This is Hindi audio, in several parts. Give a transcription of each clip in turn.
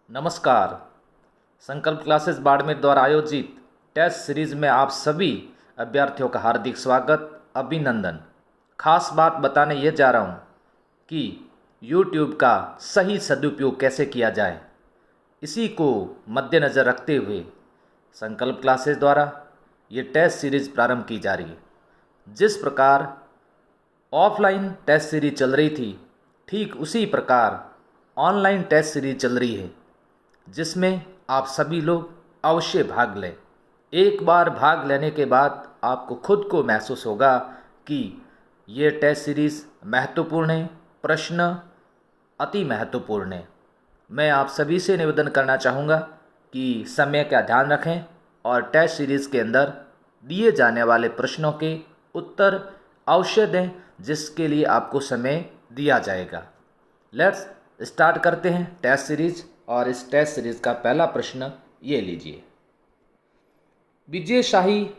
नमस्कार। संकल्प क्लासेस बाड़मेर द्वारा आयोजित टेस्ट सीरीज में आप सभी अभ्यर्थियों का हार्दिक स्वागत, अभिनंदन। खास बात बताने ये जा रहा हूँ कि YouTube का सही सदुपयोग कैसे किया जाए। इसी को मद्देनज़र रखते हुए संकल्प क्लासेस द्वारा ये टेस्ट सीरीज प्रारंभ की जा रही है। जिस प्रकार ऑफलाइन टेस्ट सीरीज चल रही थी, ठीक उसी प्रकार ऑनलाइन टेस्ट सीरीज चल रही है, जिसमें आप सभी लोग अवश्य भाग लें। एक बार भाग लेने के बाद आपको खुद को महसूस होगा कि ये टेस्ट सीरीज़ महत्वपूर्ण है, प्रश्न अति महत्वपूर्ण है। मैं आप सभी से निवेदन करना चाहूँगा कि समय का ध्यान रखें और टेस्ट सीरीज़ के अंदर दिए जाने वाले प्रश्नों के उत्तर अवश्य दें, जिसके लिए आपको समय दिया जाएगा। लेट्स स्टार्ट करते हैं टेस्ट सीरीज। और इस टेस्ट सीरीज का पहला प्रश्न ये लीजिए। विजयशाही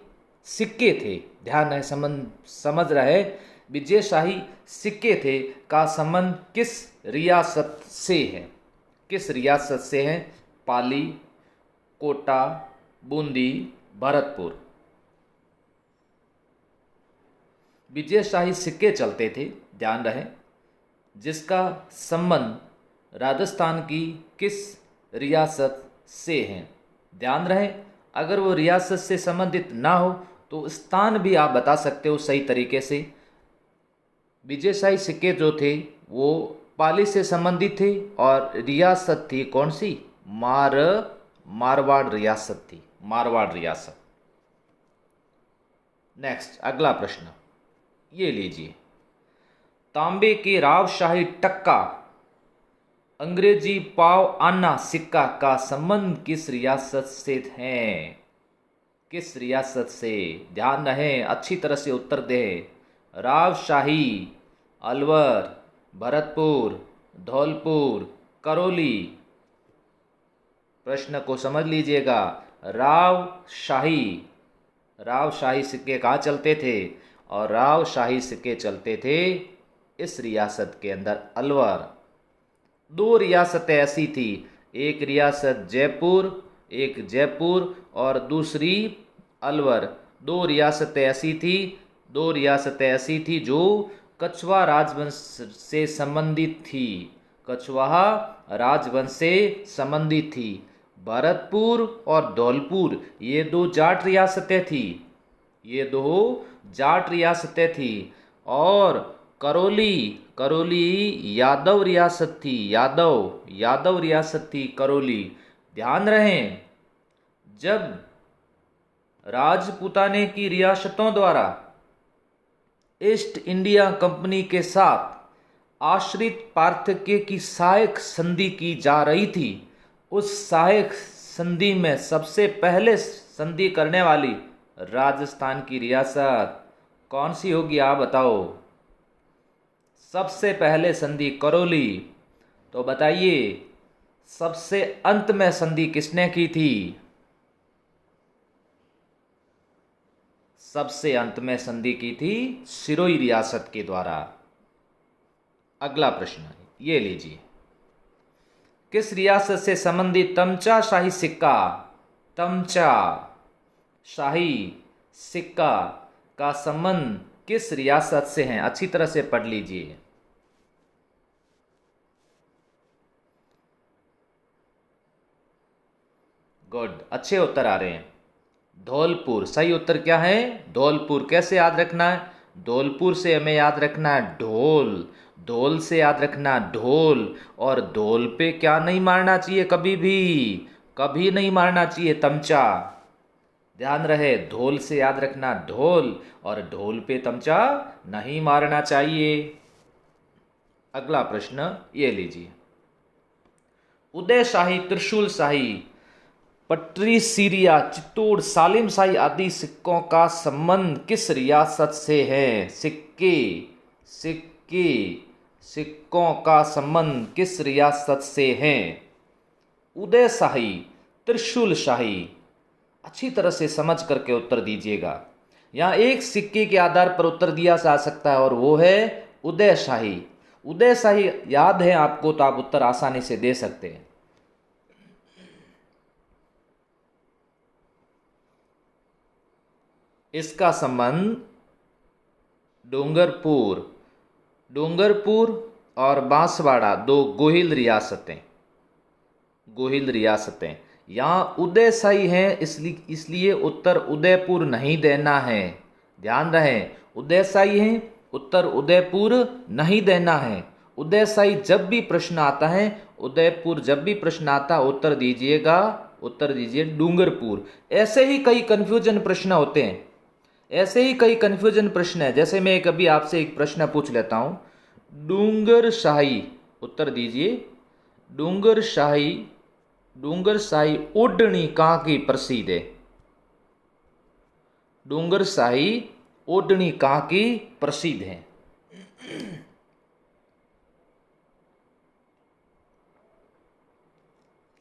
सिक्के थे, ध्यान है, समझ रहे, विजयशाही सिक्के थे का संबंध किस रियासत से है? किस रियासत से है? पाली, कोटा, बूंदी, भरतपुर। विजयशाही सिक्के चलते थे, ध्यान रहे, जिसका संबंध राजस्थान की किस रियासत से है? ध्यान रहे, अगर वो रियासत से संबंधित ना हो तो स्थान भी आप बता सकते हो सही तरीके से। विजयशाही सिक्के जो थे वो पाली से संबंधित थे और रियासत थी कौन सी? मारवाड़ रियासत थी, मारवाड़ रियासत। नेक्स्ट, अगला प्रश्न ये लीजिए। तांबे के रावशाही टक्का अंग्रेजी पाव आना सिक्का का संबंध किस रियासत से है? किस रियासत से? ध्यान रहे, अच्छी तरह से उत्तर दें। रावशाही, अलवर, भरतपुर, धौलपुर, करौली। प्रश्न को समझ लीजिएगा। रावशाही, रावशाही सिक्के कहाँ चलते थे? और रावशाही सिक्के चलते थे इस रियासत के अंदर, अलवर। दो रियासतें ऐसी थी, एक रियासत जयपुर, एक जयपुर और दूसरी अलवर। दो रियासतें ऐसी थी जो कछवाहा राजवंश से संबंधित थी। कछवाहा राजवंश से संबंधित थी। भरतपुर और धौलपुर ये दो जाट रियासतें थी, ये दो जाट रियासतें थी। और करौली यादव रियासत थी, यादव रियासत थी करौली। ध्यान रहें, जब राजपूताने की रियासतों द्वारा ईस्ट इंडिया कंपनी के साथ आश्रित पार्थक्य की सहायक संधि की जा रही थी, उस सहायक संधि में सबसे पहले संधि करने वाली राजस्थान की रियासत कौन सी होगी? आप बताओ। सबसे पहले संधि करौली। तो बताइए, सबसे अंत में संधि किसने की थी? सबसे अंत में संधि की थी सिरोही रियासत के द्वारा। अगला प्रश्न ये लीजिए। किस रियासत से संबंधित तमचा शाही सिक्का, तमचा शाही सिक्का का संबंध किस रियासत से है? अच्छी तरह से पढ़ लीजिए। गुड, अच्छे उत्तर आ रहे हैं। धौलपुर सही उत्तर क्या है? धौलपुर। कैसे याद रखना है? धौलपुर से हमें याद रखना है ढोल, ढोल से याद रखना ढोल। और ढोल पे क्या नहीं मारना चाहिए? कभी भी, कभी नहीं मारना चाहिए तमचा। ध्यान रहे, ढोल से याद रखना ढोल, और ढोल पे तमचा नहीं मारना चाहिए। अगला प्रश्न ये लीजिए। उदय शाही, त्रिशूल शाही, पटरी सीरिया, चित्तौड़, सालिम शाही आदि सिक्कों का संबंध किस रियासत से है? सिक्कों का संबंध किस रियासत से है? उदय शाही, त्रिशूल शाही। अच्छी तरह से समझ करके उत्तर दीजिएगा। यहाँ एक सिक्के के आधार पर उत्तर दिया जा सकता है और वो है उदय शाही। उदय शाही याद है आपको तो आप उत्तर आसानी से दे सकते हैं। इसका संबंध डूंगरपुर डूंगरपुर और बांसवाड़ा दो गोहिल रियासतें यहाँ उदयशाही हैं, इसलिए उत्तर उदयपुर नहीं देना है। ध्यान रहे, उदयशाही हैं, उत्तर उदयपुर नहीं देना है। उदयशाही जब भी प्रश्न आता है, उदयपुर जब भी प्रश्न आता, उत्तर दीजिए डूंगरपुर। ऐसे ही कई कंफ्यूजन प्रश्न होते हैं, ऐसे ही कई कंफ्यूजन प्रश्न है। जैसे मैं कभी आपसे एक प्रश्न पूछ लेता हूं, डूंगरशाही, उत्तर दीजिए डूंगरशाही ओढ़नी कहाँ की प्रसिद्ध है? डूंगरशाही ओढ़नी कहाँ की प्रसिद्ध है?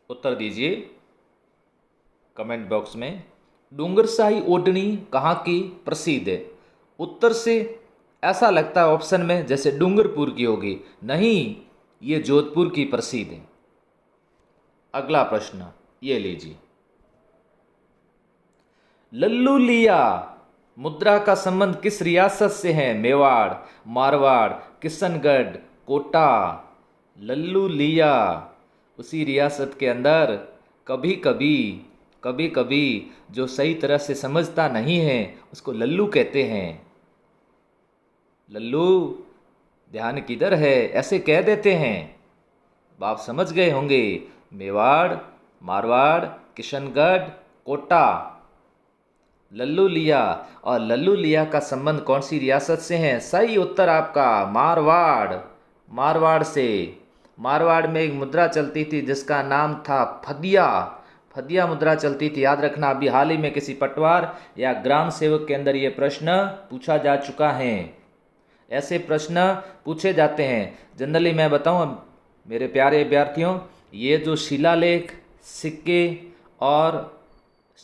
उत्तर दीजिए कमेंट बॉक्स में। डूंगरशाही ओढ़नी कहाँ की प्रसिद्ध है? उत्तर से ऐसा लगता है ऑप्शन में जैसे डूंगरपुर की होगी, नहीं, ये जोधपुर की प्रसिद्ध है। अगला प्रश्न ये लीजिए, लल्लू लिया मुद्रा का संबंध किस रियासत से है? मेवाड़, मारवाड़, किशनगढ़, कोटा। लल्लू लिया उसी रियासत के अंदर कभी कभी जो सही तरह से समझता नहीं है उसको लल्लू कहते हैं। लल्लू ध्यान किधर है, ऐसे कह देते हैं। आप समझ गए होंगे, मेवाड़, मारवाड़, किशनगढ़, कोटा। लल्लू लिया, और लल्लू लिया का संबंध कौन सी रियासत से है? सही उत्तर आपका मारवाड़ से। मारवाड़ में एक मुद्रा चलती थी जिसका नाम था फदिया मुद्रा चलती थी। याद रखना, अभी हाल ही में किसी पटवार या ग्राम सेवक के अंदर ये प्रश्न पूछा जा चुका है। ऐसे प्रश्न पूछे जाते हैं। जनरली मैं बताऊं मेरे प्यारे विद्यार्थियों, ये जो शिलालेख, सिक्के और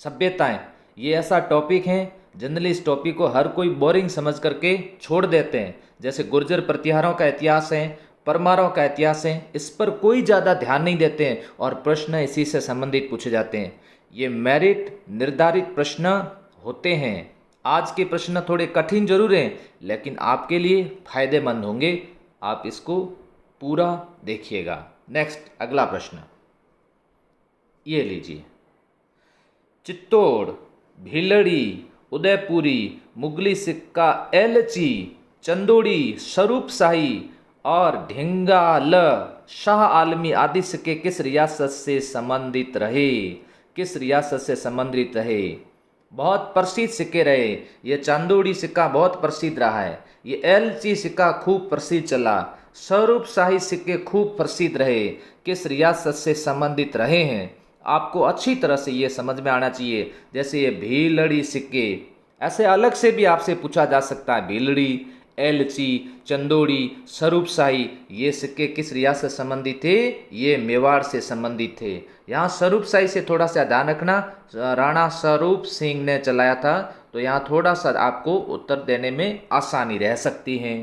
सभ्यताएं, ये ऐसा टॉपिक है, जनरली इस टॉपिक को हर कोई बोरिंग समझ करके छोड़ देते हैं। जैसे गुर्जर प्रतिहारों का इतिहास है, परमारों का इतिहास है, इस पर कोई ज़्यादा ध्यान नहीं देते हैं और प्रश्न इसी से संबंधित पूछे जाते हैं। ये मेरिट निर्धारित प्रश्न होते हैं। आज के प्रश्न थोड़े कठिन जरूर हैं, लेकिन आपके लिए फायदेमंद होंगे। आप इसको पूरा देखिएगा। नेक्स्ट, अगला प्रश्न ये लीजिए, चित्तौड़, भीलड़ी, उदयपुरी, मुगली सिक्का, एलची, चंदोड़ी, स्वरूपशाही और ढिंगाल शाह आलमी आदि सिक्के किस रियासत से संबंधित रहे? बहुत प्रसिद्ध सिक्के रहे। ये चांदोड़ी सिक्का बहुत प्रसिद्ध रहा है, ये एलची सिक्का खूब प्रसिद्ध चला, स्वरूपशाही सिक्के खूब प्रसिद्ध रहे। किस रियासत से संबंधित रहे हैं आपको अच्छी तरह से ये समझ में आना चाहिए। जैसे ये भीलड़ी सिक्के, ऐसे अलग से भी आपसे पूछा जा सकता है, भीलड़ी, एलची, चंदोड़ी, स्वरूपशाही, ये सिक्के किस रियासत से संबंधित थे? ये मेवाड़ से संबंधित थे। यहाँ स्वरूपशाही से थोड़ा सा ध्यान रखना, राणा स्वरूप सिंह ने चलाया था, तो यहाँ थोड़ा सा आपको उत्तर देने में आसानी रह सकती है।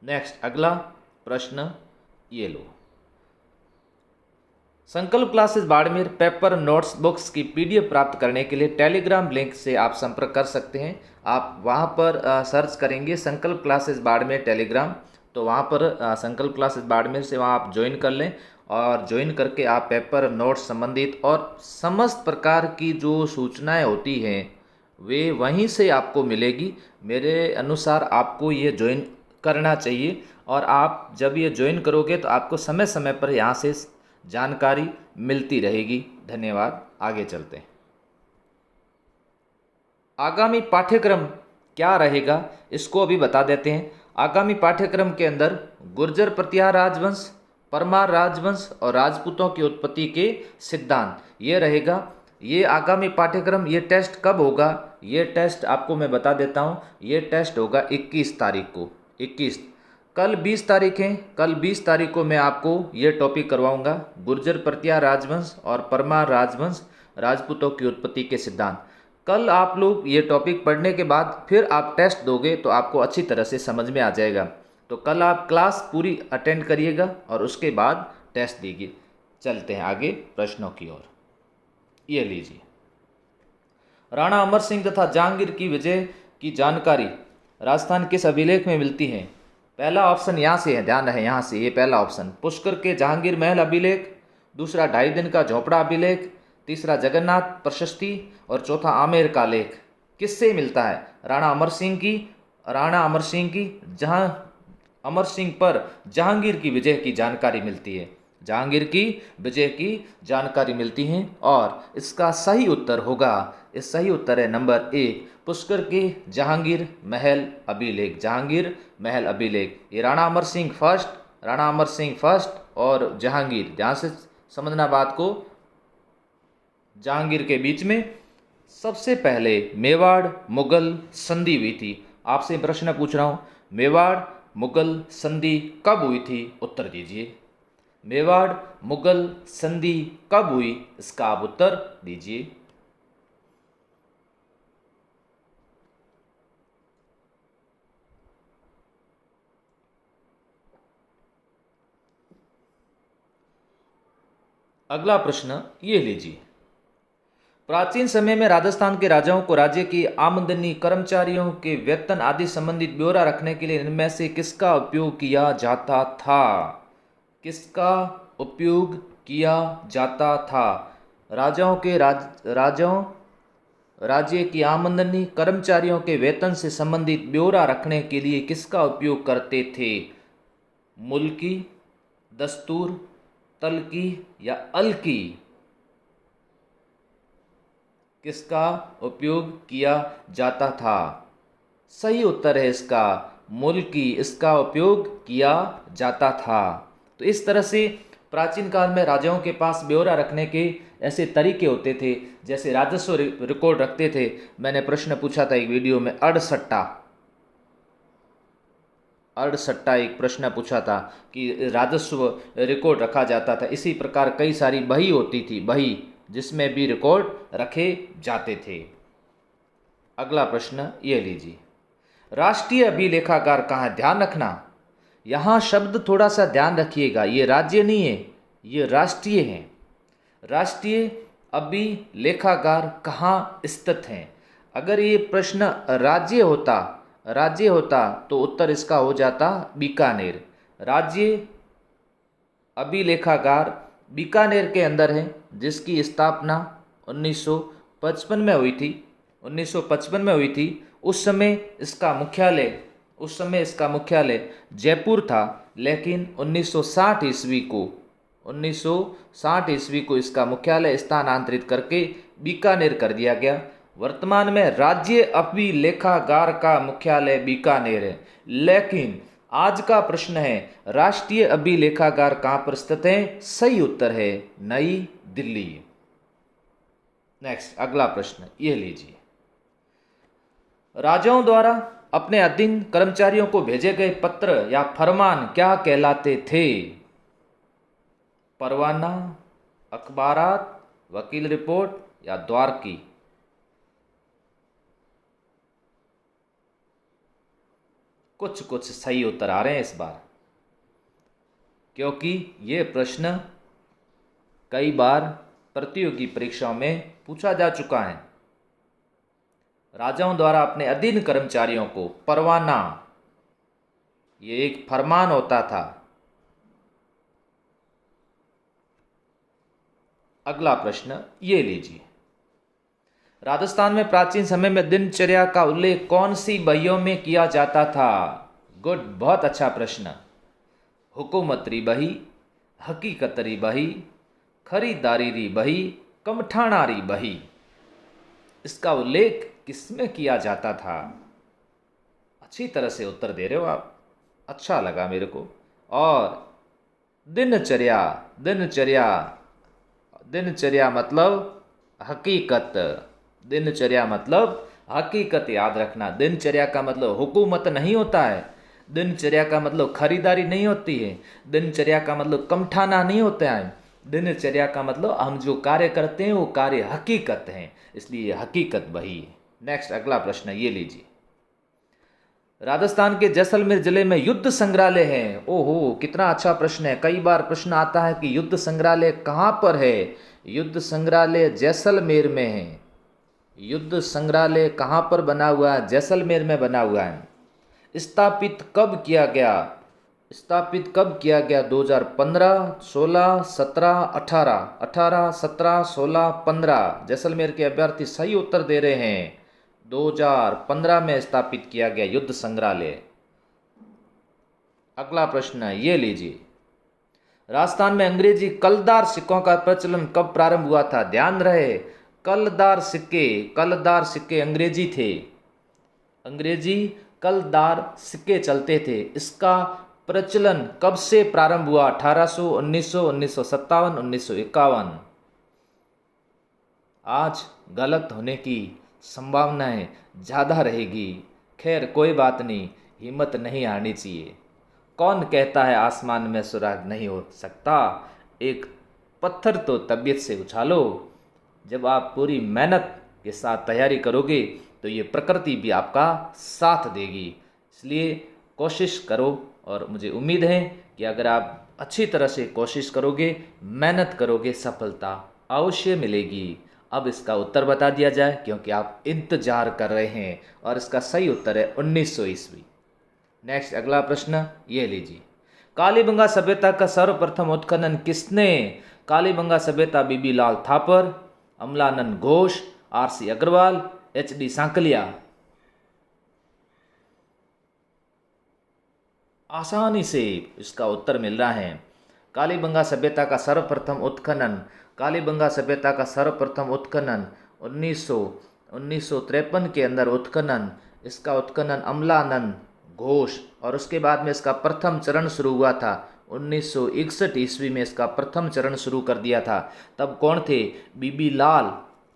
नेक्स्ट, अगला प्रश्न ये लो, संकल्प classes Barmer paper notes books की पीडीएफ प्राप्त करने के लिए टेलीग्राम लिंक से आप संपर्क कर सकते हैं। आप वहां पर सर्च करेंगे संकल्प क्लासेस बाड़मेर टेलीग्राम, तो वहां पर संकल्प क्लासेस बाड़मेर से वहां आप ज्वाइन कर लें, और ज्वाइन करके आप पेपर नोट्स संबंधित और समस्त प्रकार की जो सूचनाएं होती हैं वे वहीं से आपको मिलेगी। मेरे अनुसार आपको ये ज्वाइन करना चाहिए, और आप जब ये ज्वाइन करोगे तो आपको समय समय पर यहाँ से जानकारी मिलती रहेगी। धन्यवाद। आगे चलते हैं। आगामी पाठ्यक्रम क्या रहेगा इसको अभी बता देते हैं। आगामी पाठ्यक्रम के अंदर गुर्जर प्रतिहार राजवंश, परमार राजवंश और राजपूतों की उत्पत्ति के सिद्धांत ये रहेगा। ये आगामी पाठ्यक्रम। ये टेस्ट कब होगा? ये टेस्ट आपको मैं बता देता हूँ। ये टेस्ट होगा 21 तारीख को। 21, कल 20 तारीख है। कल 20 तारीख को मैं आपको ये टॉपिक करवाऊंगा, गुर्जर प्रतिहार राजवंश और परमार राजवंश, राजपूतों की उत्पत्ति के सिद्धांत। कल आप लोग ये टॉपिक पढ़ने के बाद फिर आप टेस्ट दोगे तो आपको अच्छी तरह से समझ में आ जाएगा। तो कल आप क्लास पूरी अटेंड करिएगा और उसके बाद टेस्ट दीजिए। चलते हैं आगे प्रश्नों की ओर। ये लीजिए, राणा अमर सिंह तथा जहांगीर की विजय की जानकारी राजस्थान किस अभिलेख में मिलती है? पहला ऑप्शन यहाँ से है, ध्यान रहे यहाँ से, ये पहला ऑप्शन पुष्कर के जहांगीर महल अभिलेख, दूसरा 2.5 दिन का झोपड़ा अभिलेख, तीसरा जगन्नाथ प्रशस्ति और चौथा आमेर का लेख। किससे मिलता है? राणा अमर सिंह की जहां अमर सिंह पर जहांगीर की विजय की जानकारी मिलती है, जहांगीर की विजय की जानकारी मिलती है। और इसका सही उत्तर होगा, इस सही उत्तर है नंबर 1, पुष्कर के जहांगीर महल अभिलेख, जहांगीर महल अभिलेख। ये राणा अमर सिंह फर्स्ट और जहांगीर, ध्यान से समझना बात को, जहांगीर के बीच में सबसे पहले मेवाड़ मुगल संधि हुई थी। आपसे प्रश्न पूछ रहा हूं, मेवाड़ मुगल संधि कब हुई थी? उत्तर दीजिए। मेवाड़ मुगल संधि कब हुई, इसका आप उत्तर दीजिए। अगला प्रश्न ये लीजिए, प्राचीन समय में राजस्थान के राजाओं को राज्य की आमदनी, कर्मचारियों के वेतन आदि संबंधित ब्यौरा रखने के लिए इनमें से किसका उपयोग किया जाता था? किसका उपयोग किया जाता था? राजाओं राज्य की आमदनी, कर्मचारियों के वेतन से संबंधित ब्यौरा रखने के लिए किसका उपयोग करते थे? मुल्की, दस्तूर, तल्की या अलकी? किसका उपयोग किया जाता था? सही उत्तर है इसका मुल्की, इसका उपयोग किया जाता था। तो इस तरह से प्राचीन काल में राजाओं के पास ब्यौरा रखने के ऐसे तरीके होते थे, जैसे राजस्व रिकॉर्ड रखते थे। मैंने प्रश्न पूछा था एक वीडियो में, अड़सट्टा एक प्रश्न पूछा था कि राजस्व रिकॉर्ड रखा जाता था। इसी प्रकार कई सारी बही होती थी, बही जिसमें भी रिकॉर्ड रखे जाते थे। अगला प्रश्न ये लीजिए, राष्ट्रीय अभिलेखागार कहाँ है? ध्यान रखना, यहाँ शब्द थोड़ा सा ध्यान रखिएगा, ये राज्य नहीं है, ये राष्ट्रीय है। राष्ट्रीय अभिलेखागार कहाँ स्थित है? अगर ये प्रश्न राज्य होता तो उत्तर इसका हो जाता बीकानेर। राज्य अभिलेखागार बीकानेर के अंदर है, जिसकी स्थापना 1955 में हुई थी। 1955 में हुई थी। उस समय इसका मुख्यालय जयपुर था, लेकिन 1960 ईस्वी को इसका मुख्यालय स्थानांतरित करके बीकानेर कर दिया गया। वर्तमान में राज्य अभिलेखागार का मुख्यालय बीकानेर है, लेकिन आज का प्रश्न है राष्ट्रीय अभिलेखागार कहाँ पर स्थित है? सही उत्तर है नई दिल्ली। नेक्स्ट अगला प्रश्न ये लीजिए, राजाओं द्वारा अपने अधीन कर्मचारियों को भेजे गए पत्र या फरमान क्या कहलाते थे? परवाना, अखबारात, वकील रिपोर्ट या द्वारकी? कुछ सही उत्तर आ रहे हैं इस बार, क्योंकि ये प्रश्न कई बार प्रतियोगी परीक्षाओं में पूछा जा चुका है। राजाओं द्वारा अपने अधीन कर्मचारियों को परवाना, ये एक फरमान होता था। अगला प्रश्न ये लीजिए, राजस्थान में प्राचीन समय में दिनचर्या का उल्लेख कौन सी बहियों में किया जाता था? गुड, बहुत अच्छा प्रश्न। हुकूमतरी बही, हकीकतरी बही, खरीदारी बही, कमठाणारी बही? इसका उल्लेख किसमें किया जाता था? अच्छी तरह से उत्तर दे रहे हो आप, अच्छा लगा मेरे को। और दिनचर्या मतलब हकीकत, दिनचर्या मतलब हकीकत, याद रखना। दिनचर्या का मतलब हुकूमत नहीं होता है, दिनचर्या का मतलब खरीदारी नहीं होती है, दिनचर्या का मतलब कमठाना नहीं होता है। दिनचर्या का मतलब हम जो कार्य करते हैं वो कार्य हकीकत हैं, इसलिए हकीकत वही है। नेक्स्ट अगला प्रश्न ये लीजिए, राजस्थान के जैसलमेर जिले में युद्ध संग्रहालय है। ओहो, कितना अच्छा प्रश्न है। कई बार प्रश्न आता है कि युद्ध संग्रहालय कहाँ पर है? युद्ध संग्रहालय जैसलमेर में है। युद्ध संग्रहालय कहाँ पर बना हुआ है? जैसलमेर में बना हुआ है। स्थापित कब किया गया? स्थापित कब किया गया? 2015, 16, 17, 18, 18, 17, 16, 15। जैसलमेर के अभ्यर्थी सही उत्तर दे रहे हैं। 2015 में स्थापित किया गया युद्ध संग्रहालय। अगला प्रश्न है, ये लीजिए। राजस्थान में अंग्रेजी कलदार सिक्कों का प्रचलन कब प्रारंभ हुआ था? ध्यान रहे, कलदार सिक्के अंग्रेजी थे। अंग्रेजी कलदार सिक्के चलते थे। इसका प्रचलन कब से प्रारंभ हुआ? 1800, 1900, 1957, 1951। आज गलत होने की संभावनाएं ज़्यादा रहेगी। खैर कोई बात नहीं, हिम्मत नहीं हारनी चाहिए। कौन कहता है आसमान में सुराग नहीं हो सकता? एक पत्थर तो तबीयत से उछालो। जब आप पूरी मेहनत के साथ तैयारी करोगे तो ये प्रकृति भी आपका साथ देगी। इसलिए कोशिश करो और मुझे उम्मीद है कि अगर आप अच्छी तरह से कोशिश करोगे, मेहनत करोगे, सफलता अवश्य मिलेगी। अब इसका उत्तर बता दिया जाए क्योंकि आप इंतजार कर रहे हैं, और इसका सही उत्तर है 1900 ईस्वी। नेक्स्ट अगला प्रश्न ये लीजिए। कालीबंगा सभ्यता का सर्वप्रथम उत्खनन किसने? कालीबंगा सभ्यता बीबी लाल थापर, अमलानंद घोष, आरसी अग्रवाल, एचडी सांकलिया। आसानी से इसका उत्तर मिल रहा है। कालीबंगा सभ्यता का सर्वप्रथम उत्खनन, कालीबंगा सभ्यता का सर्वप्रथम उत्खनन 1953 के अंदर उत्खनन। इसका उत्खनन अमलानंद घोष, और उसके बाद में इसका प्रथम चरण शुरू हुआ था 1961 ईस्वी में। इसका प्रथम चरण शुरू कर दिया था। तब कौन थे? बीबी लाल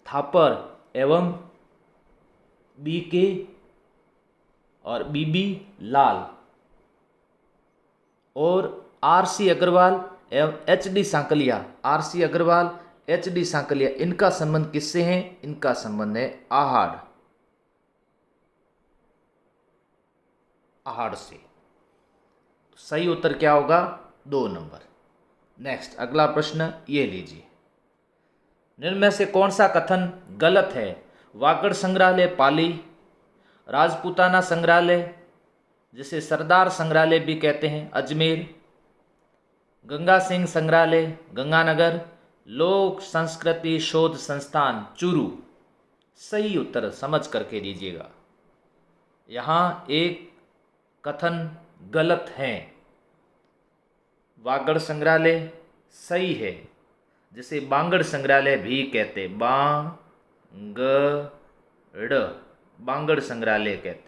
थापर एवं बीके और बीबी लाल और आरसी अग्रवाल एवं HD Sankalia. RC Agrawal, HD Sankalia, इनका संबंध किससे है? इनका संबंध है आहाड़, आहाड़ से। सही उत्तर क्या होगा? 2 नंबर। नेक्स्ट अगला प्रश्न ये लीजिए। निम्न में से कौन सा कथन गलत है? वागड़ संग्रहालय पाली, राजपूताना संग्रहालय जिसे सरदार संग्रहालय भी कहते हैं अजमेर, गंगा सिंह संग्रहालय गंगानगर, लोक संस्कृति शोध संस्थान चूरू। सही उत्तर समझ करके दीजिएगा। यहाँ एक कथन गलत है। वागड़ संग्रहालय सही है, जिसे बांगड़ संग्रहालय भी कहते, बांगड़ संग्रहालय कहते हैं।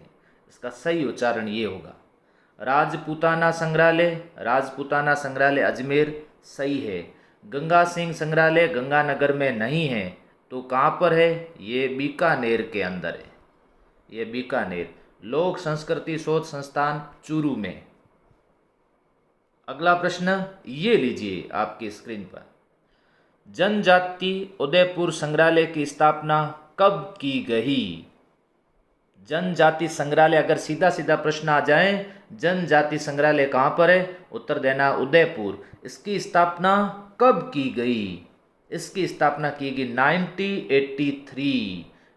इसका सही उच्चारण ये होगा। राजपूताना संग्रहालय अजमेर सही है। गंगा सिंह संग्रहालय गंगानगर में नहीं है, तो कहाँ पर है? ये बीकानेर के अंदर है। ये बीकानेर। लोक संस्कृति शोध संस्थान चूरू में। अगला प्रश्न ये लीजिए आपकी स्क्रीन पर। जनजाति उदयपुर संग्रहालय की स्थापना कब की गई? जनजाति संग्रहालय, अगर सीधा सीधा प्रश्न आ जाए, जनजाति संग्रहालय कहाँ पर है? उत्तर देना उदयपुर। इसकी स्थापना कब की गई? इसकी स्थापना की गई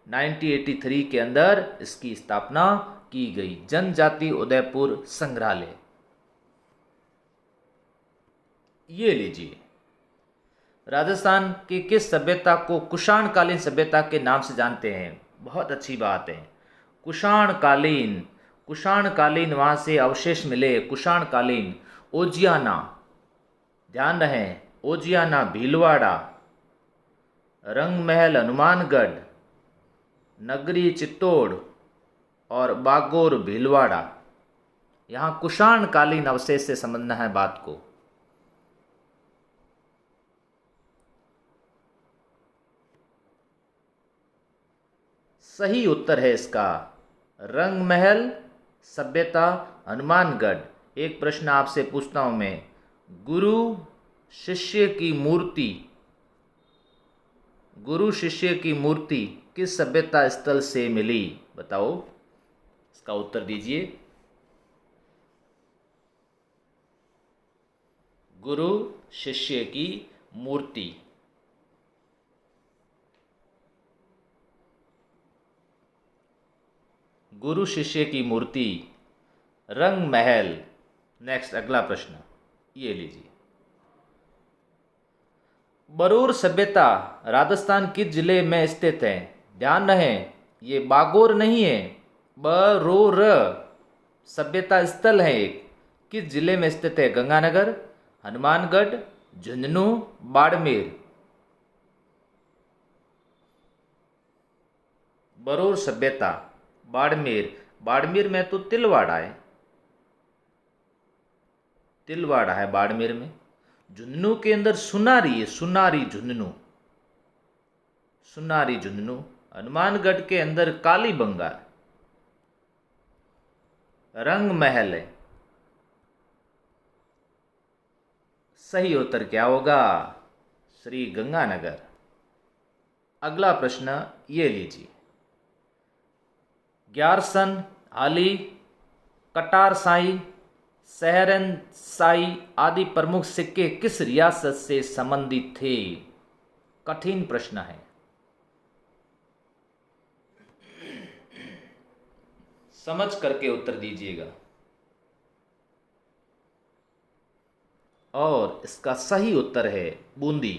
1983 के अंदर इसकी स्थापना की गई। जनजाति उदयपुर संग्रहालय। ये लीजिए। राजस्थान की किस सभ्यता को कुषाण कालीन सभ्यता के नाम से जानते हैं? बहुत अच्छी बात है। कुषाण कालीन वहाँ से अवशेष मिले। कुषाण कालीन ओजियाना, ध्यान रहे, ओजियाना भीलवाड़ा, रंग महल हनुमानगढ़, नगरी चित्तौड़ और बागोर भीलवाड़ा। यहाँ कुषाण कालीन अवशेष से समझना है बात को। सही उत्तर है इसका रंग महल सभ्यता हनुमानगढ़। एक प्रश्न आपसे पूछता हूं मैं, गुरु शिष्य की मूर्ति किस सभ्यता स्थल से मिली? बताओ, इसका उत्तर दीजिए। गुरु शिष्य की मूर्ति गुरु शिष्य की मूर्ति, रंग महल। नेक्स्ट अगला प्रश्न ये लीजिए। बरूर सभ्यता राजस्थान किस जिले में स्थित है? ध्यान रहे ये बागोर नहीं है, बरूर सभ्यता स्थल है एक। किस जिले में स्थित है? गंगानगर, हनुमानगढ़, झुंझुनू, बाड़मेर। बरूर सभ्यता बाड़मेर। बाड़मेर में तो तिलवाड़ा है, तिलवाड़ा है बाड़मेर में। झुंझुनू के अंदर सुनारी है, सुनारी झुंझुनू, सुनारी झुंझुनू। हनुमानगढ़ के अंदर कालीबंगा, रंग महल है। सही उत्तर क्या होगा? श्री गंगानगर। अगला प्रश्न ये लीजिए। ग्यारसन, हाली, कटारसाई, सहरनसाई आदि प्रमुख सिक्के किस रियासत से संबंधित थे? कठिन प्रश्न है, समझ करके उत्तर दीजिएगा। और इसका सही उत्तर है बूंदी।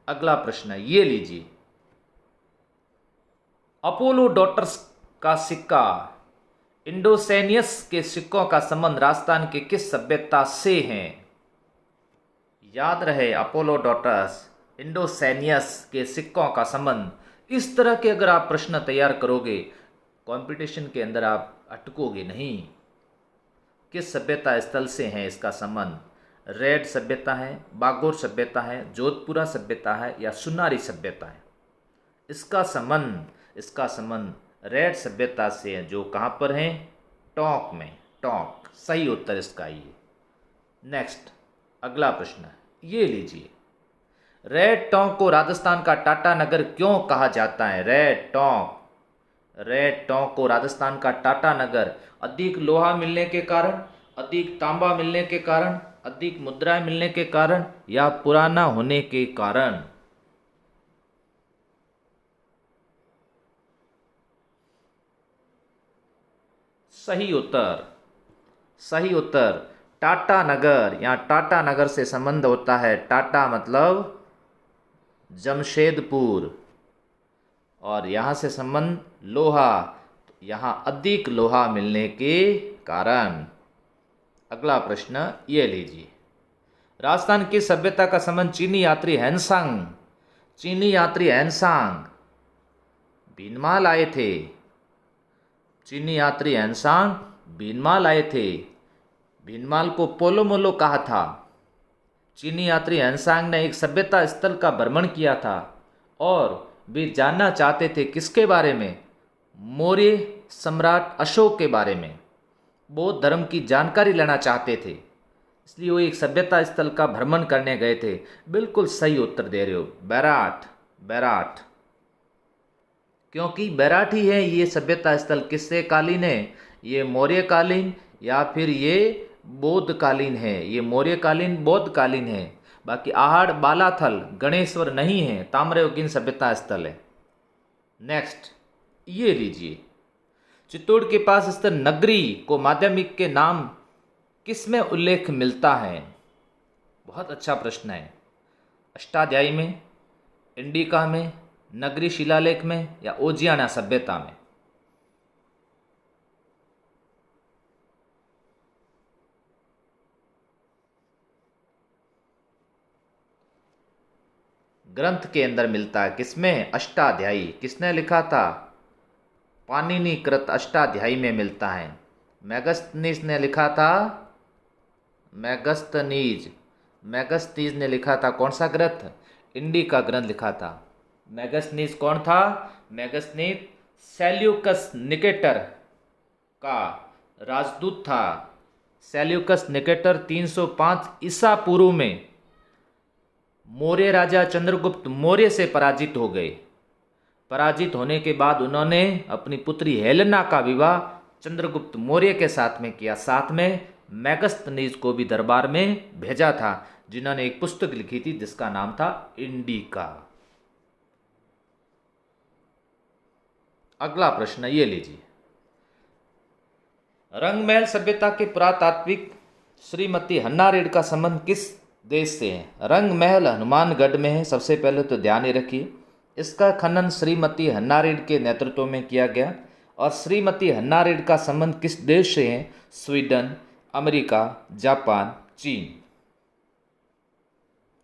अगला प्रश्न ये लीजिए। अपोलो डॉटर्स का सिक्का इंडोसेनियस के सिक्कों का संबंध राजस्थान के किस सभ्यता से है? याद रहे अपोलो डॉटर्स, इंडोसेनियस के सिक्कों का संबंध। इस तरह के अगर आप प्रश्न तैयार करोगे कंपटीशन के अंदर आप अटकोगे नहीं। किस सभ्यता स्थल से है इसका संबंध? रेड सभ्यता है, बागोर सभ्यता है, जोधपुरा सभ्यता है या सुनारी सभ्यता है? इसका संबंध रेड सभ्यता से है, जो कहाँ पर है? टोंक में, टोंक। सही उत्तर इसका ये। नेक्स्ट अगला प्रश्न ये लीजिए। रेड टोंक को राजस्थान का टाटा नगर क्यों कहा जाता है? रेड टोंक, रेड टोंक को राजस्थान का टाटा नगर अधिक लोहा मिलने के कारण, अधिक तांबा मिलने के कारण, अधिक मुद्राएं मिलने के कारण या पुराना होने के कारण? सही उत्तर, सही उत्तर टाटा नगर। यहाँ टाटा नगर से संबंध होता है। टाटा मतलब जमशेदपुर, और यहाँ से संबंध लोहा, यहाँ अधिक लोहा मिलने के कारण। अगला प्रश्न ये लीजिए। राजस्थान की सभ्यता का संबंध चीनी यात्री हैंसांग, चीनी यात्री हैंसांग भीनमाल आए थे। चीनी यात्री हैंसांग भीनमाल आए थे। भीनमाल को पोलो मोलो कहा था। चीनी यात्री हैंसांग ने एक सभ्यता स्थल का भ्रमण किया था और वे जानना चाहते थे किसके बारे में? मौर्य सम्राट अशोक के बारे में। बौद्ध धर्म की जानकारी लेना चाहते थे, इसलिए वो एक सभ्यता स्थल का भ्रमण करने गए थे। बिल्कुल सही उत्तर दे रहे हो, बैराट, बैराट। क्योंकि बैराट ही है ये सभ्यता स्थल। किससे कालीन है? ये मौर्य कालीन या फिर ये बौद्ध कालीन है? ये मौर्य कालीन, बौद्ध कालीन है। बाकी आहड़, बालाथल, गणेश्वर नहीं है, ताम्रयुगीन सभ्यता स्थल है। नेक्स्ट ये लीजिए। चित्तौड़ के पास स्थित नगरी को माध्यमिक के नाम किसमें उल्लेख मिलता है? बहुत अच्छा प्रश्न है। अष्टाध्यायी में, इंडिका में, नगरी शिलालेख में या ओजियाना सभ्यता में? ग्रंथ के अंदर मिलता है। किसमें? अष्टाध्यायी। किसने लिखा था? पाणिनि कृत अष्टाध्यायी में मिलता है। मेगस्थनीज ने लिखा था, मेगस्थनीज, मेगस्थनीज ने लिखा था। कौन सा ग्रंथ? इंडिका ग्रंथ लिखा था। मेगस्थनीज कौन था? मेगस्थनीज सेल्यूकस निकेटर का राजदूत था। सेल्यूकस निकेटर 305 ईसा पूर्व में मौर्य राजा चंद्रगुप्त मौर्य से पराजित हो गए। पराजित होने के बाद उन्होंने अपनी पुत्री हेलेना का विवाह चंद्रगुप्त मौर्य के साथ में किया। साथ में मेगस्थनीज को भी दरबार में भेजा था, जिन्होंने एक पुस्तक लिखी थी जिसका नाम था इंडिका। अगला प्रश्न ये लीजिए, रंगमहल सभ्यता के पुरातात्विक श्रीमती हन्ना रेड का संबंध किस देश से है? रंगमहल हनुमानगढ़ में है, सबसे पहले तो ध्यान ही रखिए। इसका खनन श्रीमती हन्ना रेड के नेतृत्व में किया गया। और श्रीमती हन्ना रेड का संबंध किस देश से है? स्वीडन, अमेरिका, जापान, चीन।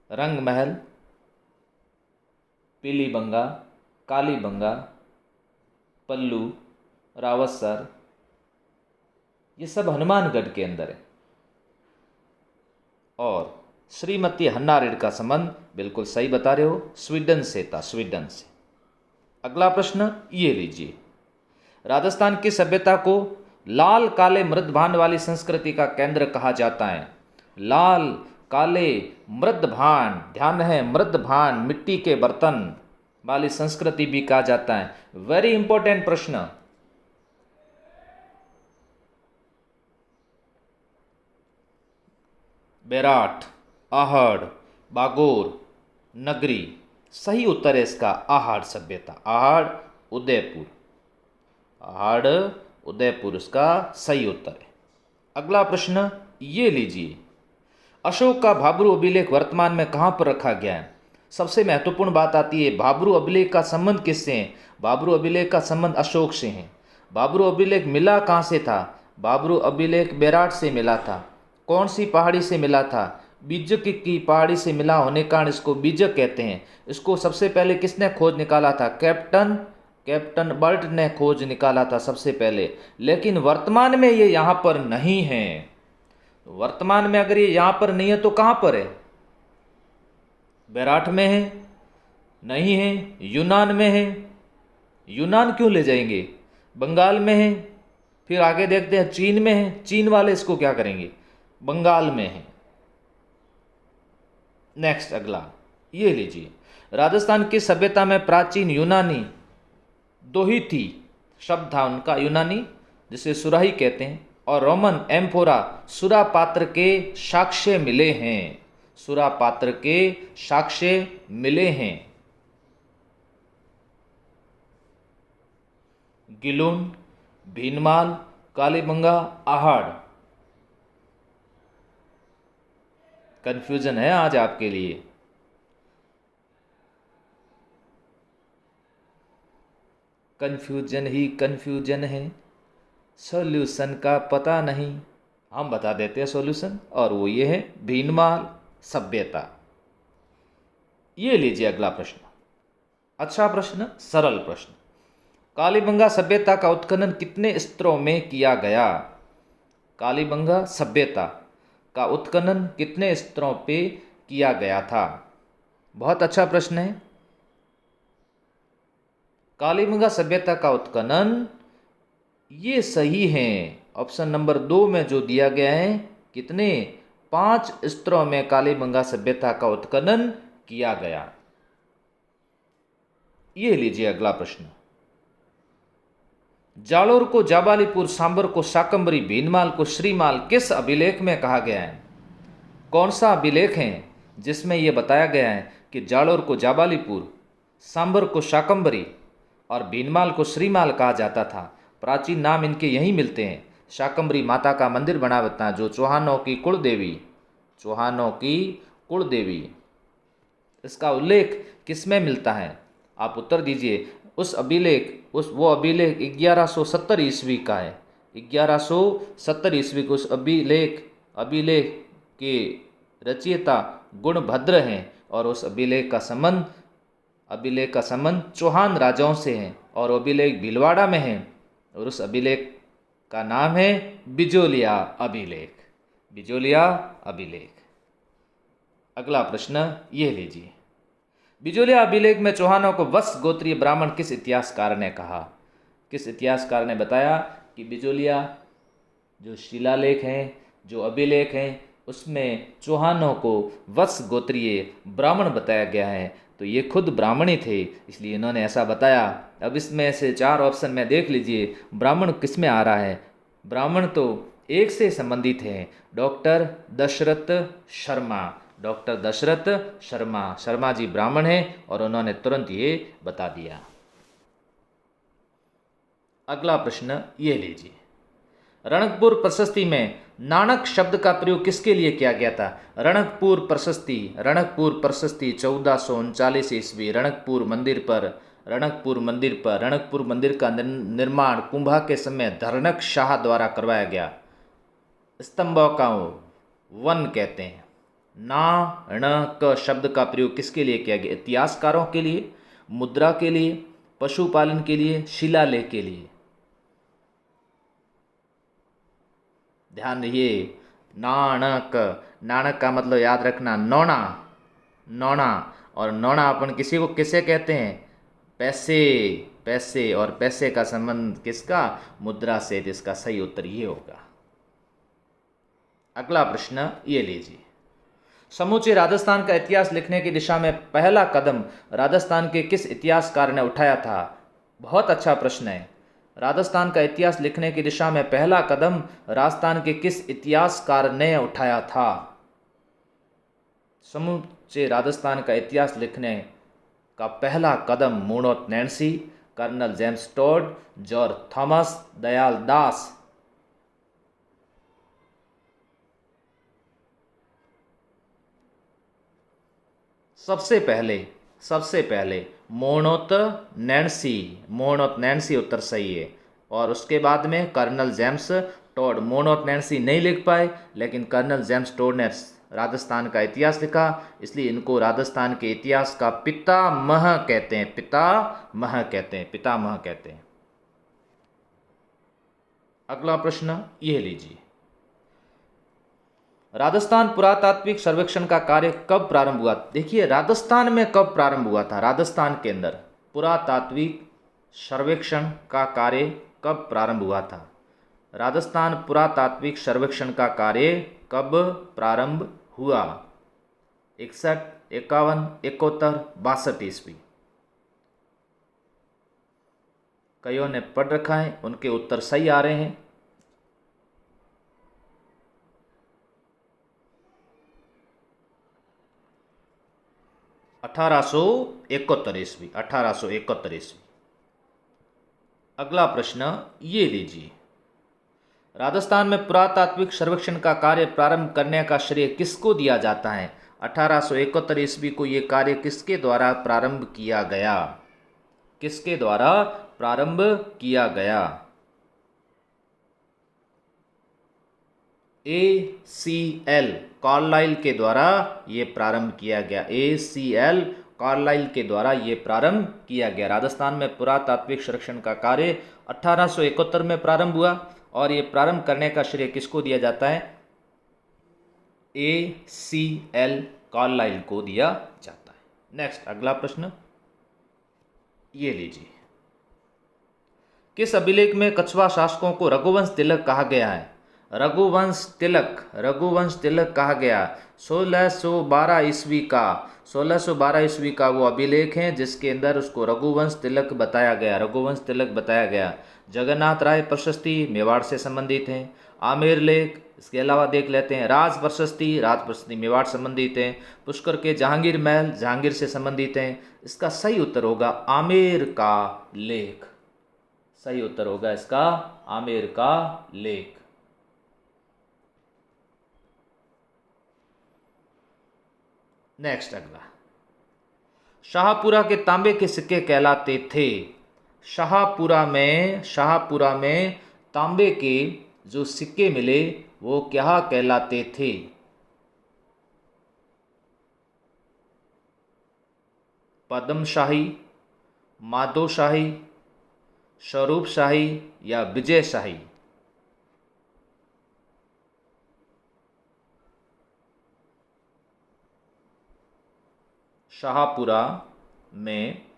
रंगमहल, पीलीबंगा, कालीबंगा, पल्लू, रावतसर, ये सब हनुमानगढ़ के अंदर है। और श्रीमती हन्ना रेड का संबंध बिल्कुल सही बता रहे हो, स्वीडन से था, स्वीडन से। अगला प्रश्न ये लीजिए, राजस्थान की सभ्यता को लाल काले मृदभान वाली संस्कृति का केंद्र कहा जाता है। लाल काले मृदभान, ध्यान है, मृदभान, मिट्टी के बर्तन वाली संस्कृति भी कहा जाता है। वेरी इंपॉर्टेंट प्रश्न। बेराट, आहड़, बागोर, नगरी, सही उत्तर है इसका आहड़ सभ्यता। आहड़ उदयपुर, आहड़ उदयपुर इसका सही उत्तर है। अगला प्रश्न ये लीजिए, अशोक का भाब्रू अभिलेख वर्तमान में कहाँ पर रखा गया है? सबसे महत्वपूर्ण बात आती है, भाब्रू अभिलेख का संबंध किससे है? भाब्रू अभिलेख का संबंध अशोक से है। भाब्रू अभिलेख मिला कहाँ से था? भाब्रू अभिलेख बेराट से मिला था। कौन सी पहाड़ी से मिला था? बीजक की पहाड़ी से मिला होने कारण इसको बीजक कहते हैं। इसको सबसे पहले किसने खोज निकाला था? कैप्टन बर्ट ने खोज निकाला था सबसे पहले। लेकिन वर्तमान में ये यहाँ पर नहीं है। वर्तमान में अगर ये यहाँ पर नहीं है तो कहाँ पर है? बेराट में है? नहीं है। यूनान में है? यूनान क्यों ले जाएंगे? बंगाल में है। फिर आगे देखते हैं, चीन में है। चीन वाले इसको क्या करेंगे? बंगाल में है। नेक्स्ट अगला ये लीजिए, राजस्थान की सभ्यता में प्राचीन यूनानी दोहिथी शब्द था उनका, यूनानी जिसे सुराही कहते हैं, और रोमन एम्फोरा सुरा पात्र के साक्ष्य मिले हैं। सुरा पात्र के साक्ष्य मिले हैं। गिलून, भीनमाल, कालीबंगा, आहड़। कंफ्यूजन है आज आपके लिए। कंफ्यूजन ही कंफ्यूजन है, सॉल्यूशन का पता नहीं। हम बता देते हैं सॉल्यूशन, और वो ये है भीनमाल सभ्यता। ये लीजिए अगला प्रश्न, अच्छा प्रश्न, सरल प्रश्न। कालीबंगा सभ्यता का उत्खनन कितने स्तरों में किया गया? कालीबंगा सभ्यता का उत्खनन कितने स्तरों पे किया गया था? बहुत अच्छा प्रश्न है। कालीबंगा सभ्यता का उत्खनन, ये सही है, ऑप्शन नंबर 2 में जो दिया गया है, कितने? 5 स्तरों में कालीबंगा सभ्यता का उत्खनन किया गया। ये लीजिए अगला प्रश्न, जालोर को जाबालीपुर, सांबर को शाकंभरी, भीनमाल को श्रीमाल किस अभिलेख में कहा गया है? कौन सा अभिलेख है जिसमें यह बताया गया है कि जालोर को जाबालीपुर, सांबर को शाकंभरी और भीनमाल को श्रीमाल कहा जाता था? प्राचीन नाम इनके यहीं मिलते हैं। शाकंभरी माता का मंदिर बना होता है, जो चौहानों की कुलदेवी, चौहानों की कुलदेवी। इसका उल्लेख किसमें मिलता है? आप उत्तर दीजिए। वो अभिलेख 1170 ईस्वी का है। 1170 ईस्वी को उस अभिलेख के रचयिता गुणभद्र हैं, और उस अभिलेख का संबंध चौहान राजाओं से है, और अभिलेख भीलवाड़ा में है, और उस अभिलेख का नाम है बिजोलिया अभिलेख। बिजोलिया अभिलेख। अगला प्रश्न ये लीजिए, बिजोलिया अभिलेख में चौहानों को वत्स गोत्रीय ब्राह्मण किस इतिहासकार ने कहा? किस इतिहासकार ने बताया कि बिजोलिया जो शिलालेख हैं, जो अभिलेख हैं, उसमें चौहानों को वत्स गोत्रीय ब्राह्मण बताया गया है? तो ये खुद ब्राह्मण ही थे, इसलिए इन्होंने ऐसा बताया। अब इसमें से 4 ऑप्शन में देख लीजिए, ब्राह्मण किस में आ रहा है? ब्राह्मण तो एक से संबंधित हैं, डॉक्टर दशरथ शर्मा। डॉक्टर दशरथ शर्मा जी ब्राह्मण हैं, और उन्होंने तुरंत ये बता दिया। अगला प्रश्न ये लीजिए, रणकपुर प्रशस्ति में नाणक शब्द का प्रयोग किसके लिए किया गया था? रणकपुर प्रशस्ति 1439 ईस्वी रणकपुर मंदिर का निर्माण कुंभा के समय धरणक शाह द्वारा करवाया गया। स्तंभों का वन कहते हैं। नाणक शब्द का प्रयोग किसके लिए किया गया? इतिहासकारों के लिए, मुद्रा के लिए, पशुपालन के लिए, शिलालेख के लिए। ध्यान रहिए, नाणक, नाणक का मतलब याद रखना नौना, और नौना अपन किसी को किसे कहते हैं? पैसे, और पैसे का संबंध किसका? मुद्रा से। जिसका सही उत्तर ये होगा। अगला प्रश्न ये लीजिए, समूचे राजस्थान का इतिहास लिखने की दिशा में पहला कदम राजस्थान के किस इतिहासकार ने उठाया था? बहुत अच्छा प्रश्न है। राजस्थान का इतिहास लिखने की दिशा में पहला कदम राजस्थान के किस इतिहासकार ने उठाया था? समूचे राजस्थान का इतिहास लिखने का पहला कदम Muhnot Nainsi, colonel James Tod, George Thomas, Dayal Das. सबसे पहले मोणोत नैन्सी उत्तर सही है। और उसके बाद में कर्नल जेम्स टोड। मोणोत नैन्सी नहीं लिख पाए, लेकिन कर्नल जेम्स टोड ने राजस्थान का इतिहास लिखा, इसलिए इनको राजस्थान के इतिहास का पितामह कहते हैं। अगला प्रश्न यह लीजिए, राजस्थान पुरातात्विक सर्वेक्षण का कार्य कब प्रारंभ हुआ? देखिए, राजस्थान में कब प्रारंभ हुआ था? राजस्थान के अंदर पुरातात्विक सर्वेक्षण का कार्य कब प्रारंभ हुआ था? राजस्थान पुरातात्विक सर्वेक्षण का कार्य कब प्रारंभ हुआ? 61, 51, 71, 62 ईस्वी। कईयों ने पढ़ रखा है, उनके उत्तर सही आ रहे हैं। 1871 ईस्वी। अगला प्रश्न ये लीजिए, राजस्थान में पुरातात्विक सर्वेक्षण का कार्य प्रारंभ करने का श्रेय किसको दिया जाता है? 1871 ईस्वी को ये कार्य किसके द्वारा प्रारंभ किया गया? ACL कार्लाइल के द्वारा ये प्रारंभ किया गया। ACL कार्लाइल के द्वारा ये प्रारंभ किया गया। राजस्थान में पुरातात्विक सर्वेक्षण का कार्य 1871 में प्रारंभ हुआ, और ये प्रारंभ करने का श्रेय किसको दिया जाता है? ACL कार्लाइल को दिया जाता है। नेक्स्ट, अगला प्रश्न ये लीजिए, किस अभिलेख में कछवा शासकों को रघुवंश तिलक कहा गया है? रघुवंश तिलक कहा गया 1612 ईस्वी का वो अभिलेख है जिसके अंदर उसको रघुवंश तिलक बताया गया। जगन्नाथ राय प्रशस्ति मेवाड़ से संबंधित है। आमेर लेख, इसके अलावा देख लेते हैं राज प्रशस्ति मेवाड़ संबंधित है। पुष्कर के जहांगीर महल जहांगीर से संबंधित हैं। इसका सही उत्तर होगा आमेर का लेख। सही उत्तर होगा इसका आमेर का लेख। नेक्स्ट, अगला, शाहपुरा के तांबे के सिक्के कहलाते थे। शाहपुरा में तांबे के जो सिक्के मिले वो क्या कहलाते थे? पद्मशाही, माधोशाही, स्वरूपशाही या विजयशाही? शाहपुरा में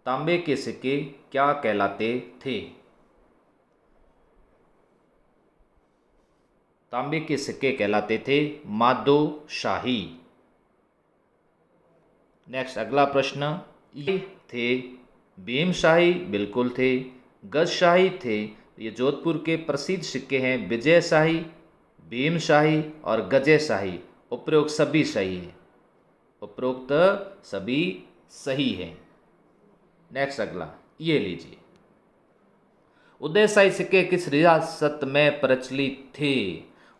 तांबे के सिक्के क्या कहलाते थे? तांबे के सिक्के कहलाते थे माधोशाही। नेक्स्ट, अगला प्रश्न ये थे भीमशाही, बिल्कुल थे। गजशाही थे, ये जोधपुर के प्रसिद्ध सिक्के हैं। विजयशाही, भीमशाही और गजेशाही, उपरोक्त सभी सही है। नेक्स्ट अगला ये लीजिए, उदयशाही सिक्के किस रियासत में प्रचलित थे?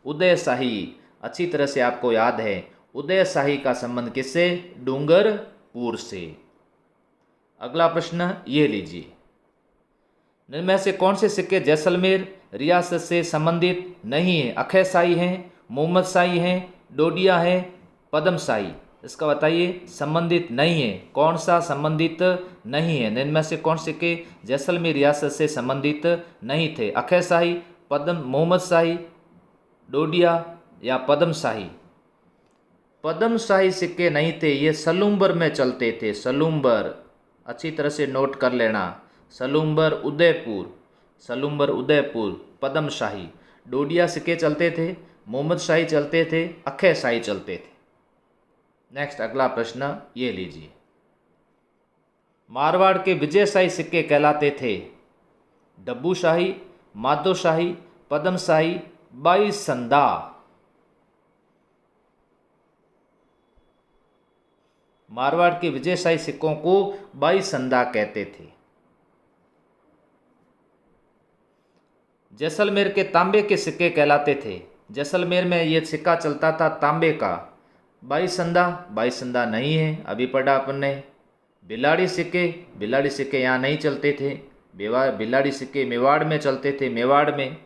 उदयशाही, अच्छी तरह से आपको याद है, उदयशाही का संबंध किससे? डूंगरपुर से। अगला प्रश्न ये लीजिए, इनमें से कौन से सिक्के जैसलमेर रियासत से संबंधित नहीं है? अक्षयशाही हैं, मोहम्मद शाही हैं, डोडिया है, पद्मशाही। इसका बताइए, संबंधित नहीं है। कौन सा संबंधित नहीं है? इनमें से कौन सिक्के जैसलमेर रियासत से संबंधित नहीं थे? अक्षयशाही, मोहम्मद शाही, डोडिया या पद्मशाही? पद्मशाही सिक्के नहीं थे, ये सलूम्बर में चलते थे। सलूम्बर, अच्छी तरह से नोट कर लेना। सलूम्बर उदयपुर, सलूम्बर उदयपुर, पद्मशाही। डोडिया सिक्के चलते थे, मोहम्मद शाही चलते थे, अक्षय शाही चलते थे। नेक्स्ट अगला प्रश्न ये लीजिए, मारवाड़ के विजयशाही सिक्के कहलाते थे? डब्बू शाही, माधो शाही, पद्मशाही, बाईसंदा। मारवाड़ के विजयशाही सिक्कों को बाईसंदा कहते थे। जैसलमेर के तांबे के सिक्के कहलाते थे? जैसलमेर में ये सिक्का चलता था तांबे का। बाईसंदा, बाईसंदा नहीं है, अभी पढ़ा अपन ने। बिलाड़ी सिक्के, बिलाड़ी सिक्के यहाँ नहीं चलते थे। बिलाड़ी सिक्के मेवाड़ में चलते थे, मेवाड़ में।